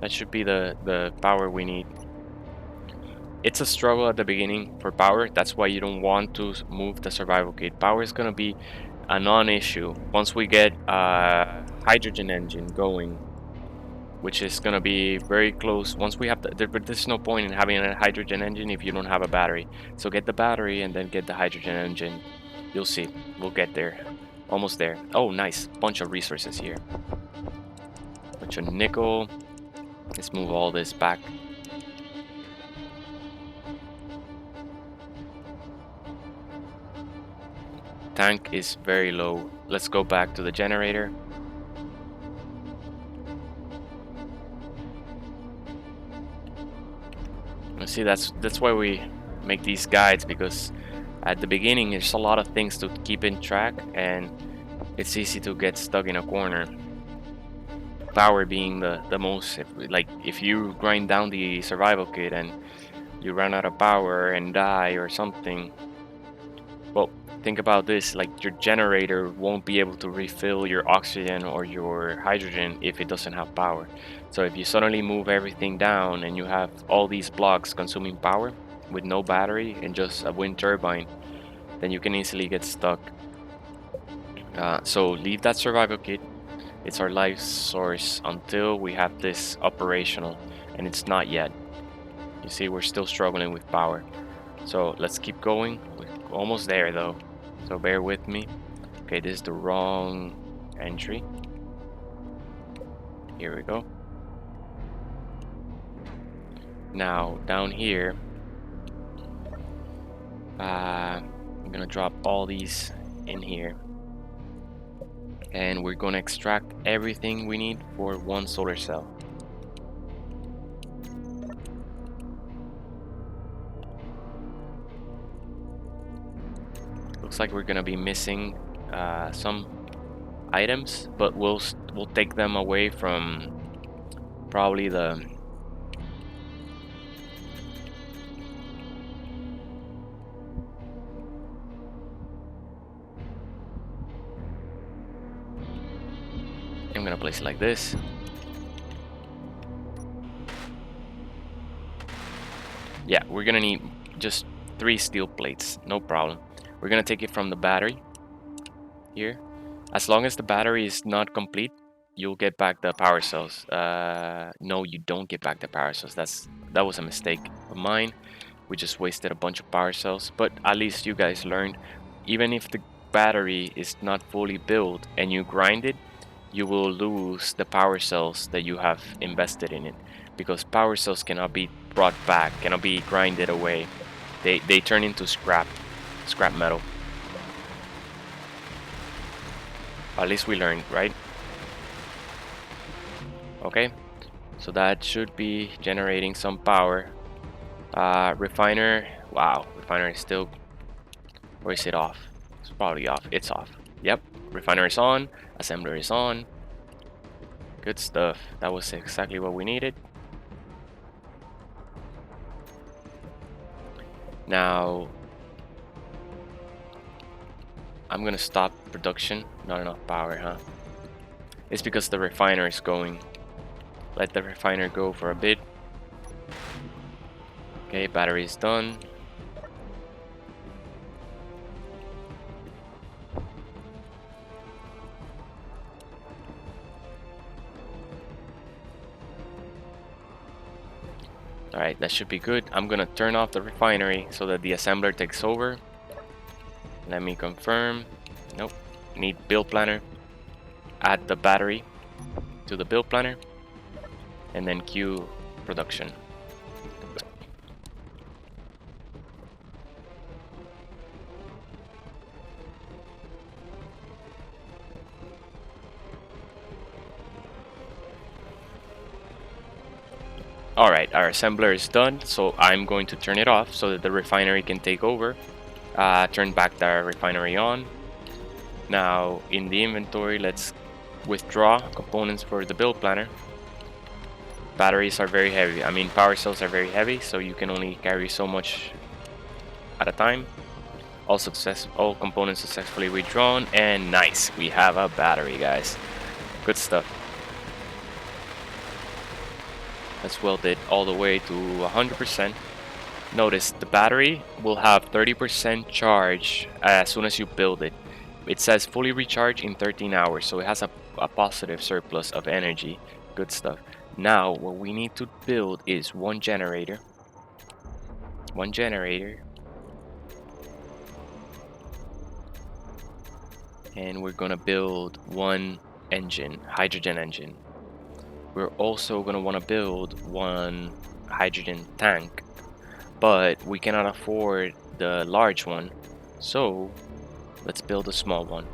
That should be the power we need. It's a struggle at the beginning for power. That's why you don't want to move the survival kit. Power is gonna be a non-issue once we get a hydrogen engine going, which is gonna be very close. Once we have but there's no point in having a hydrogen engine if you don't have a battery. So get the battery and then get the hydrogen engine. You'll see. We'll get there. Almost there. Oh, nice. Bunch of resources here. Bunch of nickel. Let's move all this back. Tank is very low. Let's go back to the generator. See, that's why we make these guides, because at the beginning there's a lot of things to keep in track and it's easy to get stuck in a corner. Power being the most, like if you grind down the survival kit and you run out of power and die or something, well, think about this, like your generator won't be able to refill your oxygen or your hydrogen if it doesn't have power. So if you suddenly move everything down and you have all these blocks consuming power with no battery and just a wind turbine, then you can easily get stuck. So leave that survival kit. It's our life source until we have this operational, and it's not yet. You see, we're still struggling with power. So let's keep going. We're almost there though, so bear with me. Okay, this is the wrong entry. Here we go. Now down here, I'm gonna drop all these in here, and we're gonna extract everything we need for one solar cell. Looks like we're gonna be missing some items, but we'll take them away from probably the I'm gonna place it like this. Yeah, we're gonna need just 3 steel plates, no problem. We're gonna take it from the battery here. As long as the battery is not complete, you'll get back the power cells. No, you don't get back the power cells. That was a mistake of mine. We just wasted a bunch of power cells, but at least you guys learned, even if the battery is not fully built and you grind it, you will lose the power cells that you have invested in it, because power cells cannot be brought back, cannot be grinded away. They turn into scrap metal. At least we learned, right? Okay, so that should be generating some power. Refiner, wow, refiner is still, or is it off? It's probably off. It's off. Yep, refiner is on, assembler is on. Good stuff. That was exactly what we needed. Now I'm gonna stop production. Not enough power, huh? It's because the refiner is going. Let the refiner go for a bit. Okay, battery is done. Alright, that should be good. I'm gonna turn off the refinery so that the assembler takes over. Let me confirm. Nope. Need build planner. Add the battery to the build planner. And then queue production. Alright, our assembler is done, so I'm going to turn it off so that the refinery can take over. Turn back the refinery on. Now in the inventory, let's withdraw components for the build planner. Batteries are very heavy, I mean power cells are very heavy, so you can only carry so much at a time. All components successfully withdrawn, and nice, we have a battery, guys. Good stuff. Let's weld it all the way to 100%. Notice the battery will have 30% charge as soon as you build it. it says fully recharged in 13 hours, so it has a positive surplus of energy. Good stuff. Now what we need to build is one generator, and we're gonna build one engine, hydrogen engine. We're also gonna want to build one hydrogen tank, but we cannot afford the large one, so let's build a small one.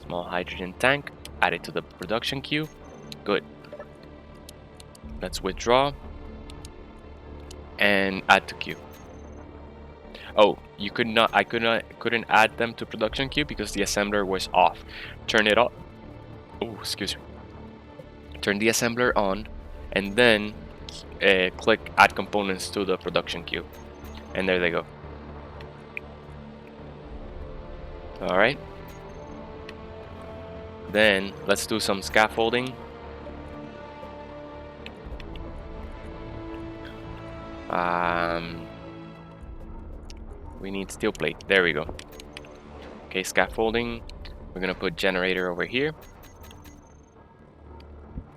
Small hydrogen tank, add it to the production queue. Good. Let's withdraw and add to queue. Oh, I couldn't add them to production queue because the assembler was off. Turn it off. Oh, excuse me. Turn the assembler on and then click add components to the production queue. And there they go. Alright. Then let's do some scaffolding. We need steel plate. There we go. Okay, scaffolding. We're gonna put generator over here,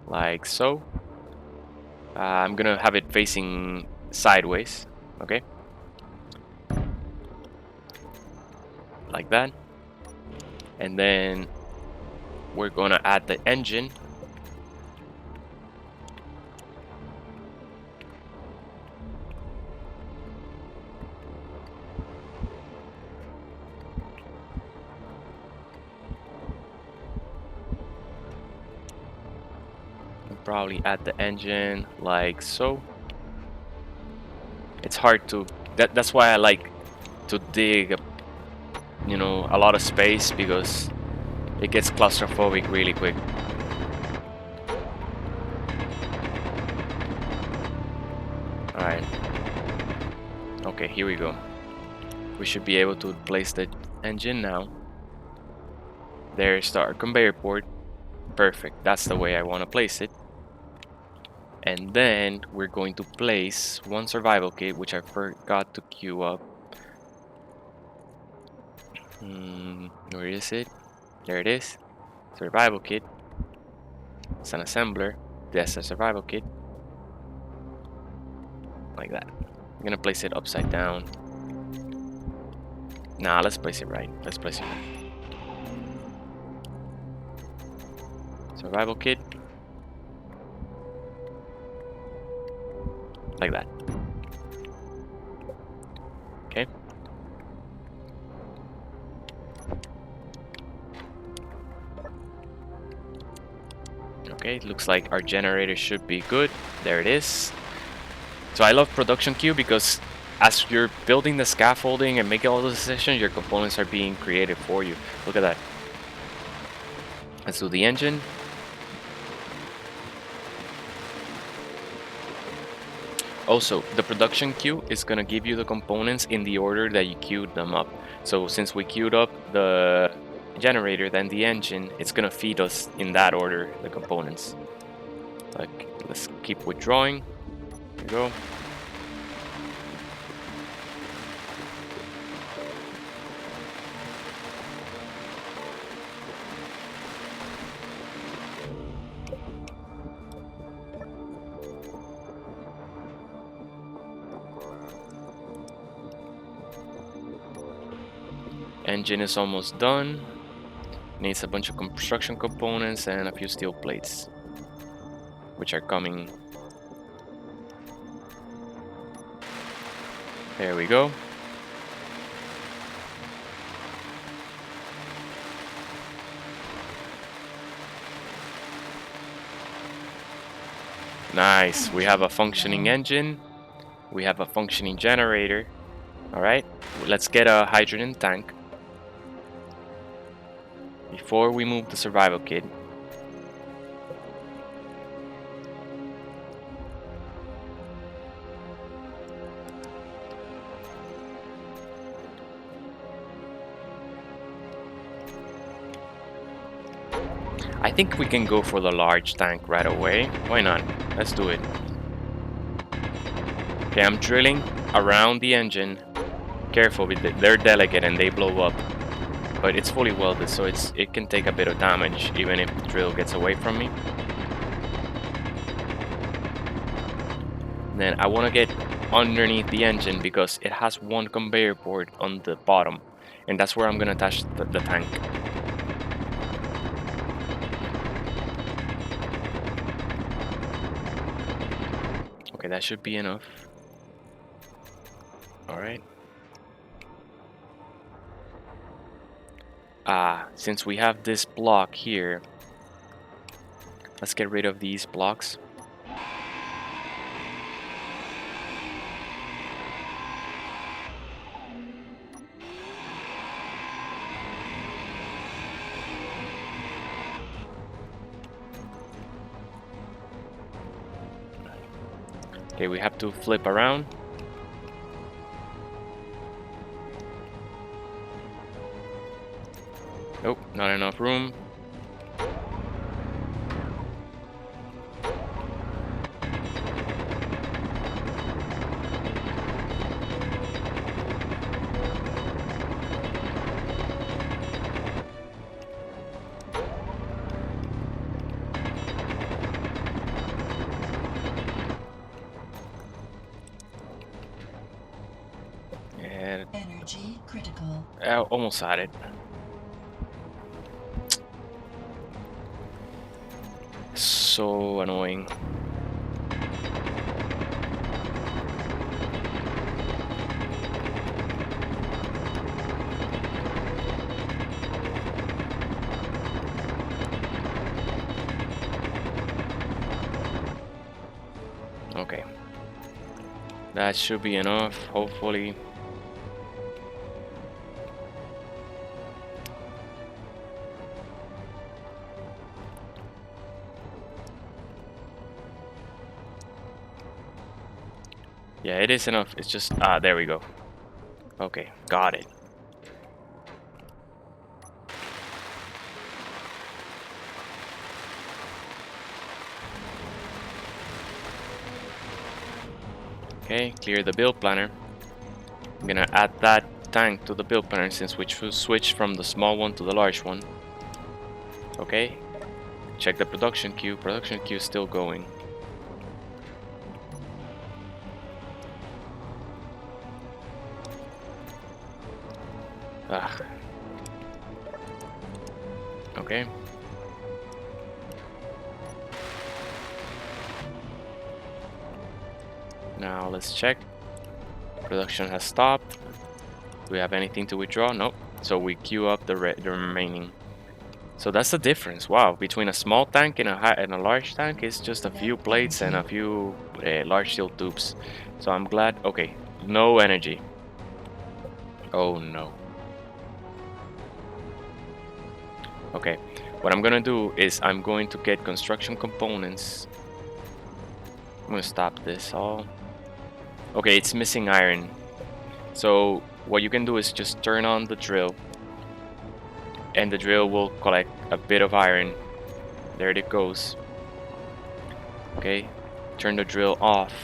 like so. I'm gonna have it facing sideways. Okay, like that. And then we're gonna add the engine. Probably add the engine like so. It's hard to that's why I like to dig, you know, a lot of space, because it gets claustrophobic really quick. Alright. Okay, here we go. We should be able to place the engine now. There's our conveyor port. Perfect. That's the way I want to place it. And then we're going to place one survival kit, which I forgot to queue up. Where is it? There it is. Survival kit. It's an assembler. That's a survival kit. Like that. I'm gonna place it upside down. Nah, let's place it right. Let's place it right. Survival kit. Like that. Okay. Okay, looks like our generator should be good. There it is. So I love production queue because as you're building the scaffolding and making all those decisions, your components are being created for you. Look at that. Let's do the engine. Also, the production queue is going to give you the components in the order that you queued them up. So since we queued up the generator, then the engine, it's going to feed us in that order the components. Like, let's keep withdrawing. There we go. Engine is almost done. Needs a bunch of construction components and a few steel plates, which are coming. There we go. Nice. We have a functioning engine. We have a functioning generator. All right. Let's get a hydrogen tank. Before we move the survival kit. I think we can go for the large tank right away. Why not? Let's do it. Okay, I'm drilling around the engine. Careful with it. They're delicate and they blow up. but it's fully welded, so it can take a bit of damage even if the drill gets away from me. Then I want to get underneath the engine because it has one conveyor board on the bottom, and that's where I'm gonna attach the tank. Okay, that should be enough. All right. Since we have this block here, let's get rid of these blocks. Okay, we have to flip around. Nope, not enough room. And Energy critical. almost had it. So annoying. Okay. That should be enough, hopefully. Yeah, it is enough. It's just, there we go. Okay, got it. Okay, clear the build planner. I'm gonna add that tank to the build planner since we switched from the small one to the large one. Okay, check the production queue. Production queue is still going. Ah. Okay. Now let's check. Production has stopped. Do we have anything to withdraw? Nope. So we queue up the remaining. So that's the difference. Wow, between a small tank and a large tank is just a few plates and a few large steel tubes. So I'm glad. Okay, no energy. Oh no. Okay, what I'm gonna do is I'm going to get construction components. I'm gonna stop this all. Okay, it's missing iron. So what you can do is just turn on the drill, and the drill will collect a bit of iron. There it goes. Okay, turn the drill off.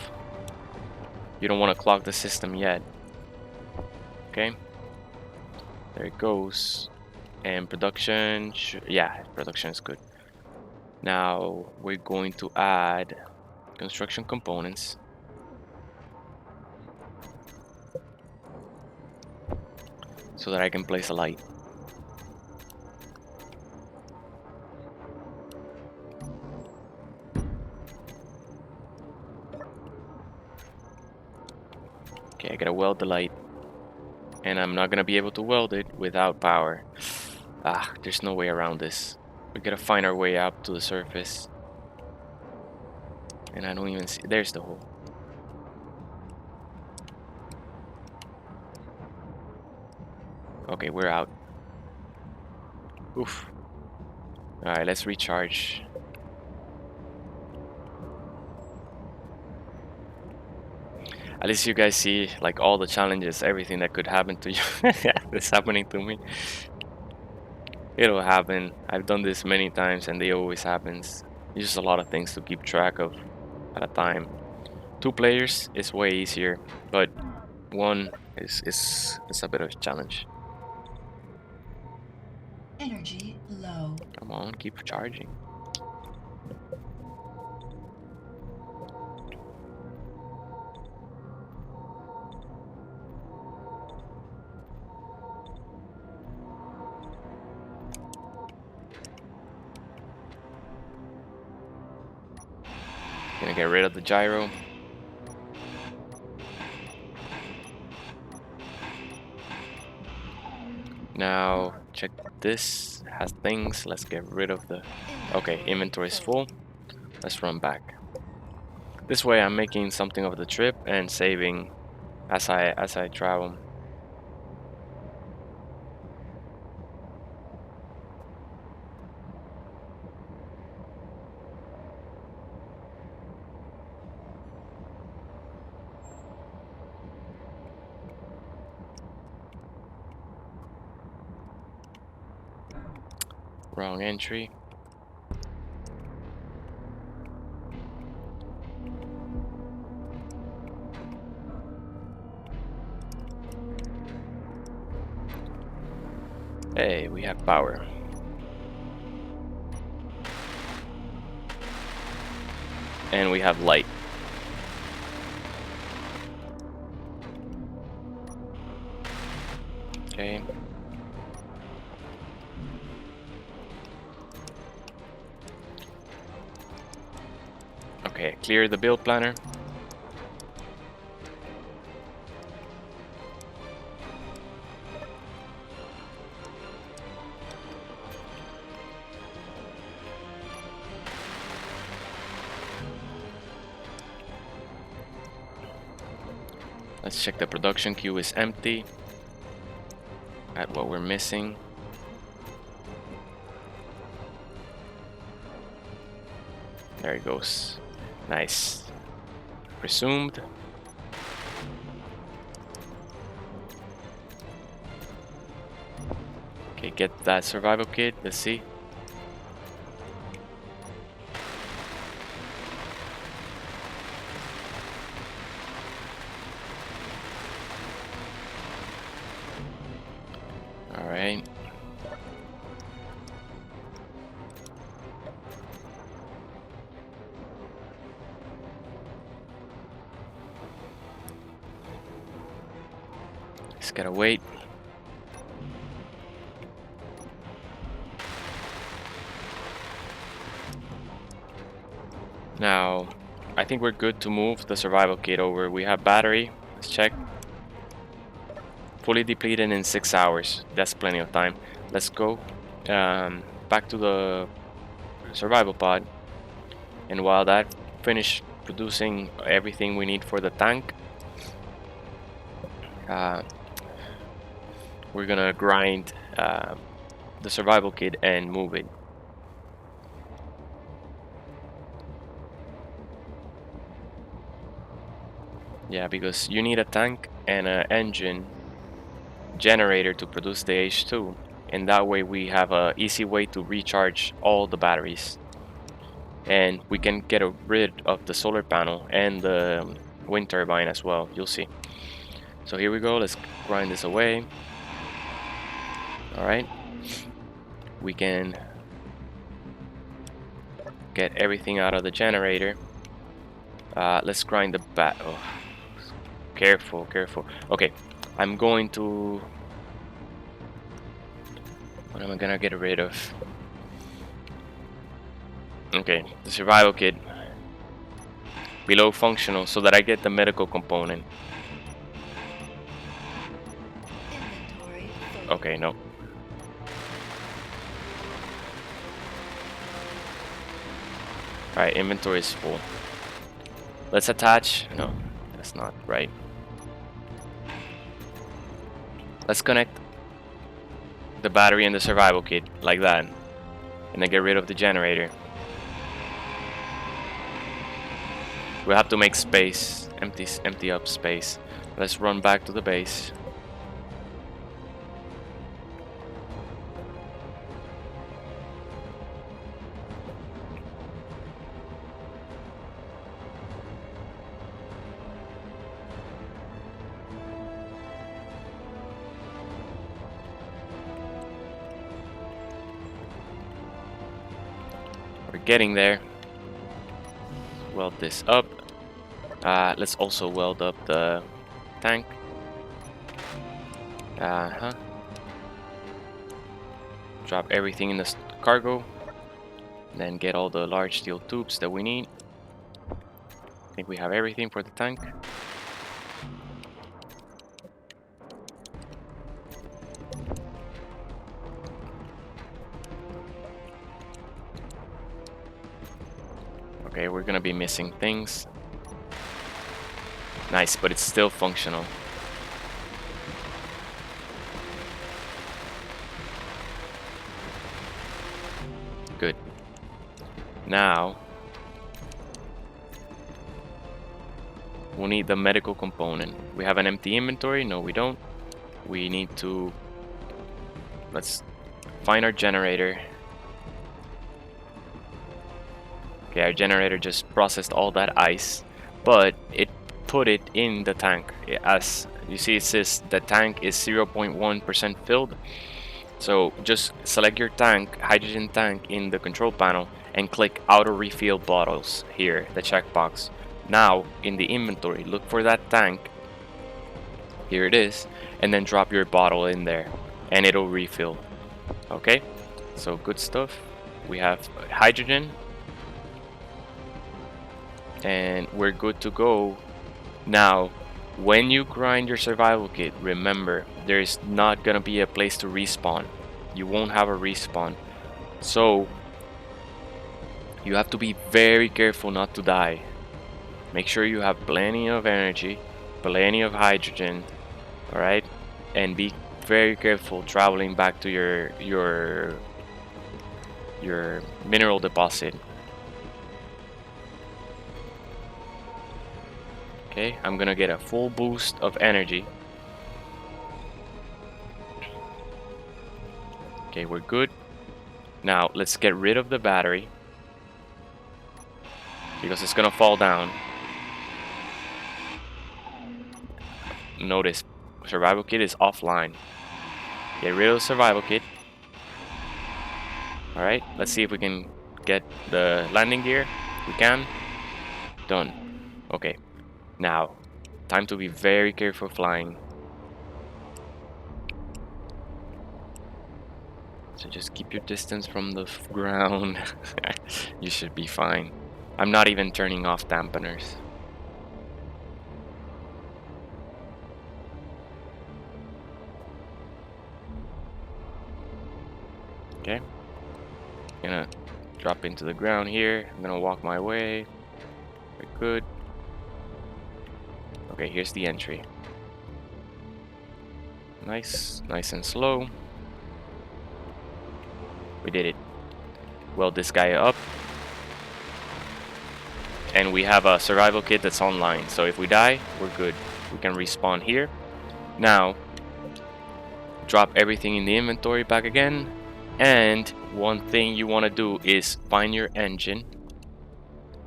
You don't want to clog the system yet. Okay, there it goes. And production, yeah, production is good. Now we're going to add construction components. So that I can place a light. Okay, I gotta weld the light. And I'm not gonna be able to weld it without power. There's no way around this. We gotta find our way up to the surface. And I don't even see, there's the hole. Okay, we're out. Oof. Alright, let's recharge. At least you guys see like all the challenges, everything that could happen to you. It's happening to me. It'll happen. I've done this many times and it always happens. It's just a lot of things to keep track of at a time. 2 players is way easier, but 1 is a bit of a challenge. Energy low. Come on, keep charging. Gonna get rid of the gyro. Now check this has things. Let's get rid of the. Okay, inventory is full. Let's run back. This way I'm making something of the trip and saving as I travel. Wrong entry. Hey, we have power. And we have light. Okay. Okay, clear the build planner. Let's check the production queue is empty. At what we're missing. There it goes. Nice. Resumed. Okay, get that survival kit. Let's see. All right. Just gotta wait. Now, I think we're good to move the survival kit over. We have battery. Let's check. Fully depleted in 6 hours. That's plenty of time. Let's go back to the survival pod. And while that finished producing everything we need for the tank, we're gonna grind the survival kit and move it. Yeah, because you need a tank and an engine generator to produce the H2, and that way we have a easy way to recharge all the batteries, and we can get rid of the solar panel and the wind turbine as well. You'll see. So here we go. Let's grind this away. All right, we can get everything out of the generator. Let's grind the bat. Oh, careful, careful. Okay, I'm going to. What am I gonna get rid of? Okay, the survival kit. Below functional, so that I get the medical component. Inventory full. Okay, no. Alright, inventory is full. Let's attach. No, that's not right. Let's connect the battery and the survival kit like that, and then get rid of the generator. We'll have to make space, empty up space. Let's run back to the base. We're getting there. Weld this up. Let's also weld up the tank. Drop everything in the cargo. Then get all the large steel tubes that we need. I think we have everything for the tank. Okay, we're gonna be missing things. Nice, but it's still functional. Good. Now, we'll need the medical component. We have an empty inventory? No, we don't. We need to... Let's find our generator. Okay, our generator just processed all that ice, but it put it in the tank. As you see, it says the tank is 0.1% filled. So just select your tank, hydrogen tank, in the control panel and click auto refill bottles here, the checkbox. Now in the inventory, look for that tank. Here it is, and then drop your bottle in there and it'll refill. Okay, so good stuff. We have hydrogen and we're good to go. Now when you grind your survival kit, remember there's not gonna be a place to respawn. You won't have a respawn, so you have to be very careful not to die. Make sure you have plenty of energy, plenty of hydrogen, all right, and be very careful traveling back to your mineral deposit. Okay, I'm gonna get a full boost of energy. Okay, we're good. Now let's get rid of the battery because it's gonna fall down. Notice survival kit is offline. Get rid of the survival kit. Alright, let's see if we can get the landing gear. We can. Done. Okay, now time to be very careful flying. So just keep your distance from the ground. You should be fine. I'm not even turning off dampeners. Okay. Gonna drop into the ground here. I'm gonna walk my way. Very good. Okay, here's the entry. Nice, nice and slow. We did it. Weld this guy up. And we have a survival kit that's online. So if we die, we're good. We can respawn here. Now, drop everything in the inventory back again. And one thing you want to do is find your engine.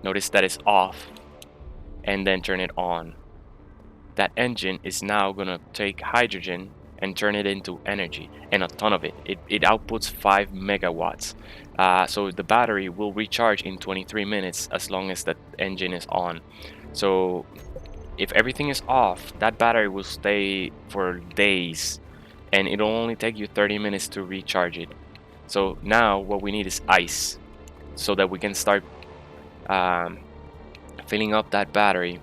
Notice that it's off. And then turn it on. That engine is now going to take hydrogen and turn it into energy, and a ton of it. It outputs 5 megawatts. So the battery will recharge in 23 minutes as long as the engine is on. So if everything is off, that battery will stay for days, and it'll only take you 30 minutes to recharge it. So now what we need is ice, so that we can start filling up that battery.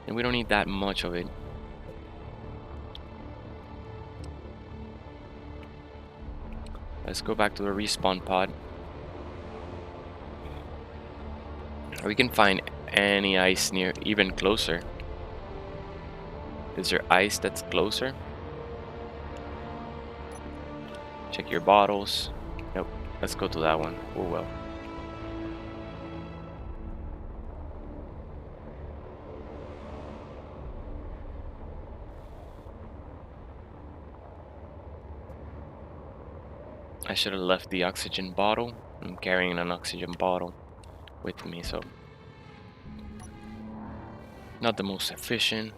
And we don't need that much of it. Let's go back to the respawn pod. We can find any ice near, even closer. Is there ice that's closer? Check your bottles. Nope. Let's go to that one. Oh well. I should have left the oxygen bottle. I'm carrying an oxygen bottle with me, so not the most efficient.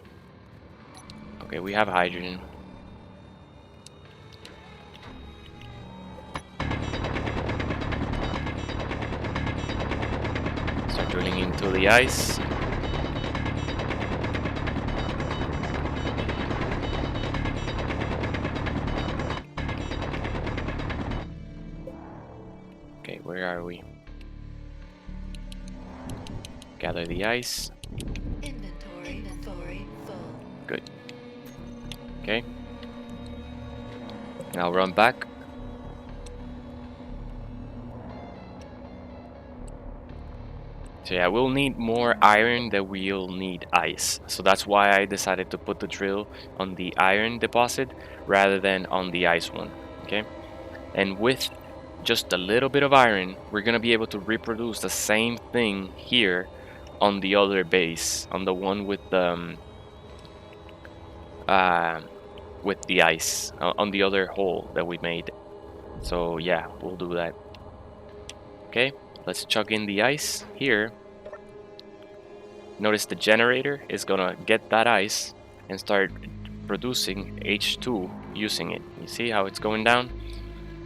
Okay, we have hydrogen. Drilling into the ice. Okay, where are we? Gather the ice. Inventory full. Good. Okay. Now run back. So yeah, we'll need more iron than we'll need ice. So that's why I decided to put the drill on the iron deposit rather than on the ice one. Okay. And with just a little bit of iron, we're gonna be able to reproduce the same thing here on the other base, on the one with the ice, on the other hole that we made. So yeah, we'll do that. Okay, let's chuck in the ice here. Notice the generator is gonna get that ice and start producing H2 using it. You see how it's going down?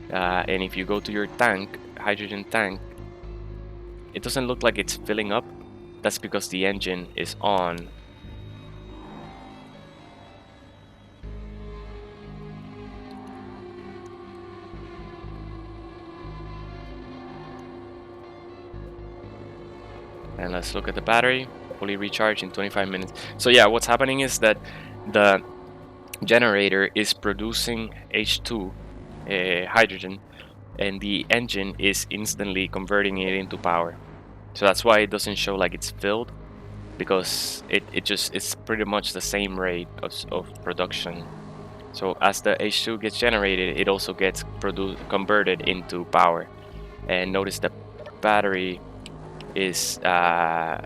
And if you go to your tank, hydrogen tank, it doesn't look like it's filling up. That's because the engine is on. And let's look at the battery, fully recharged in 25 minutes. So yeah, what's happening is that the generator is producing H2 hydrogen, and the engine is instantly converting it into power. So that's why it doesn't show like it's filled, because it's pretty much the same rate of production. So as the H2 gets generated, it also gets converted into power. And notice the battery is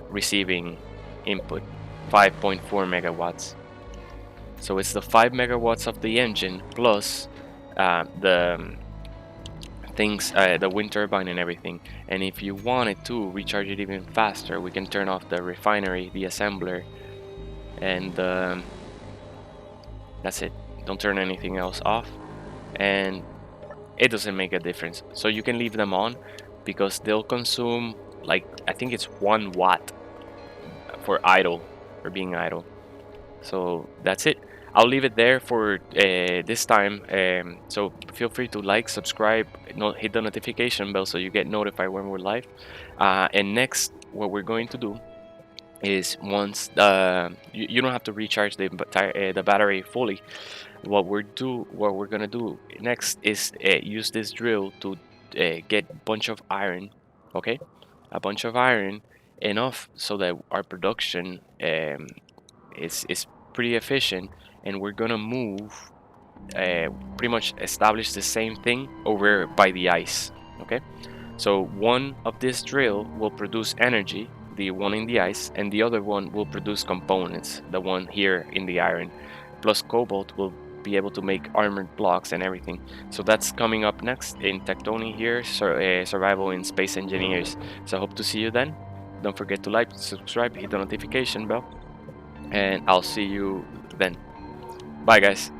receiving input 5.4 megawatts. So it's the 5 megawatts of the engine plus the things, the wind turbine and everything. And if you wanted to recharge it even faster, we can turn off the refinery, the assembler, and that's it. Don't turn anything else off, and it doesn't make a difference. So you can leave them on because they'll consume, like, I think it's 1 watt for being idle. So that's it. I'll leave it there for this time. So feel free to like, subscribe, hit the notification bell so you get notified when we're live. And next, what we're going to do is, once you don't have to recharge the battery fully. What we're gonna do next is use this drill to get a bunch of iron. Okay, a bunch of iron, enough so that our production is pretty efficient, and we're gonna move pretty much establish the same thing over by the ice. Okay, so one of this drill will produce energy, the one in the ice, and the other one will produce components, the one here in the iron, plus cobalt will be able to make armored blocks and everything. So that's coming up next in Tectoni here, survival in space engineers. So I hope to see you then. Don't forget to like, subscribe, hit the notification bell, and I'll see you then. Bye guys.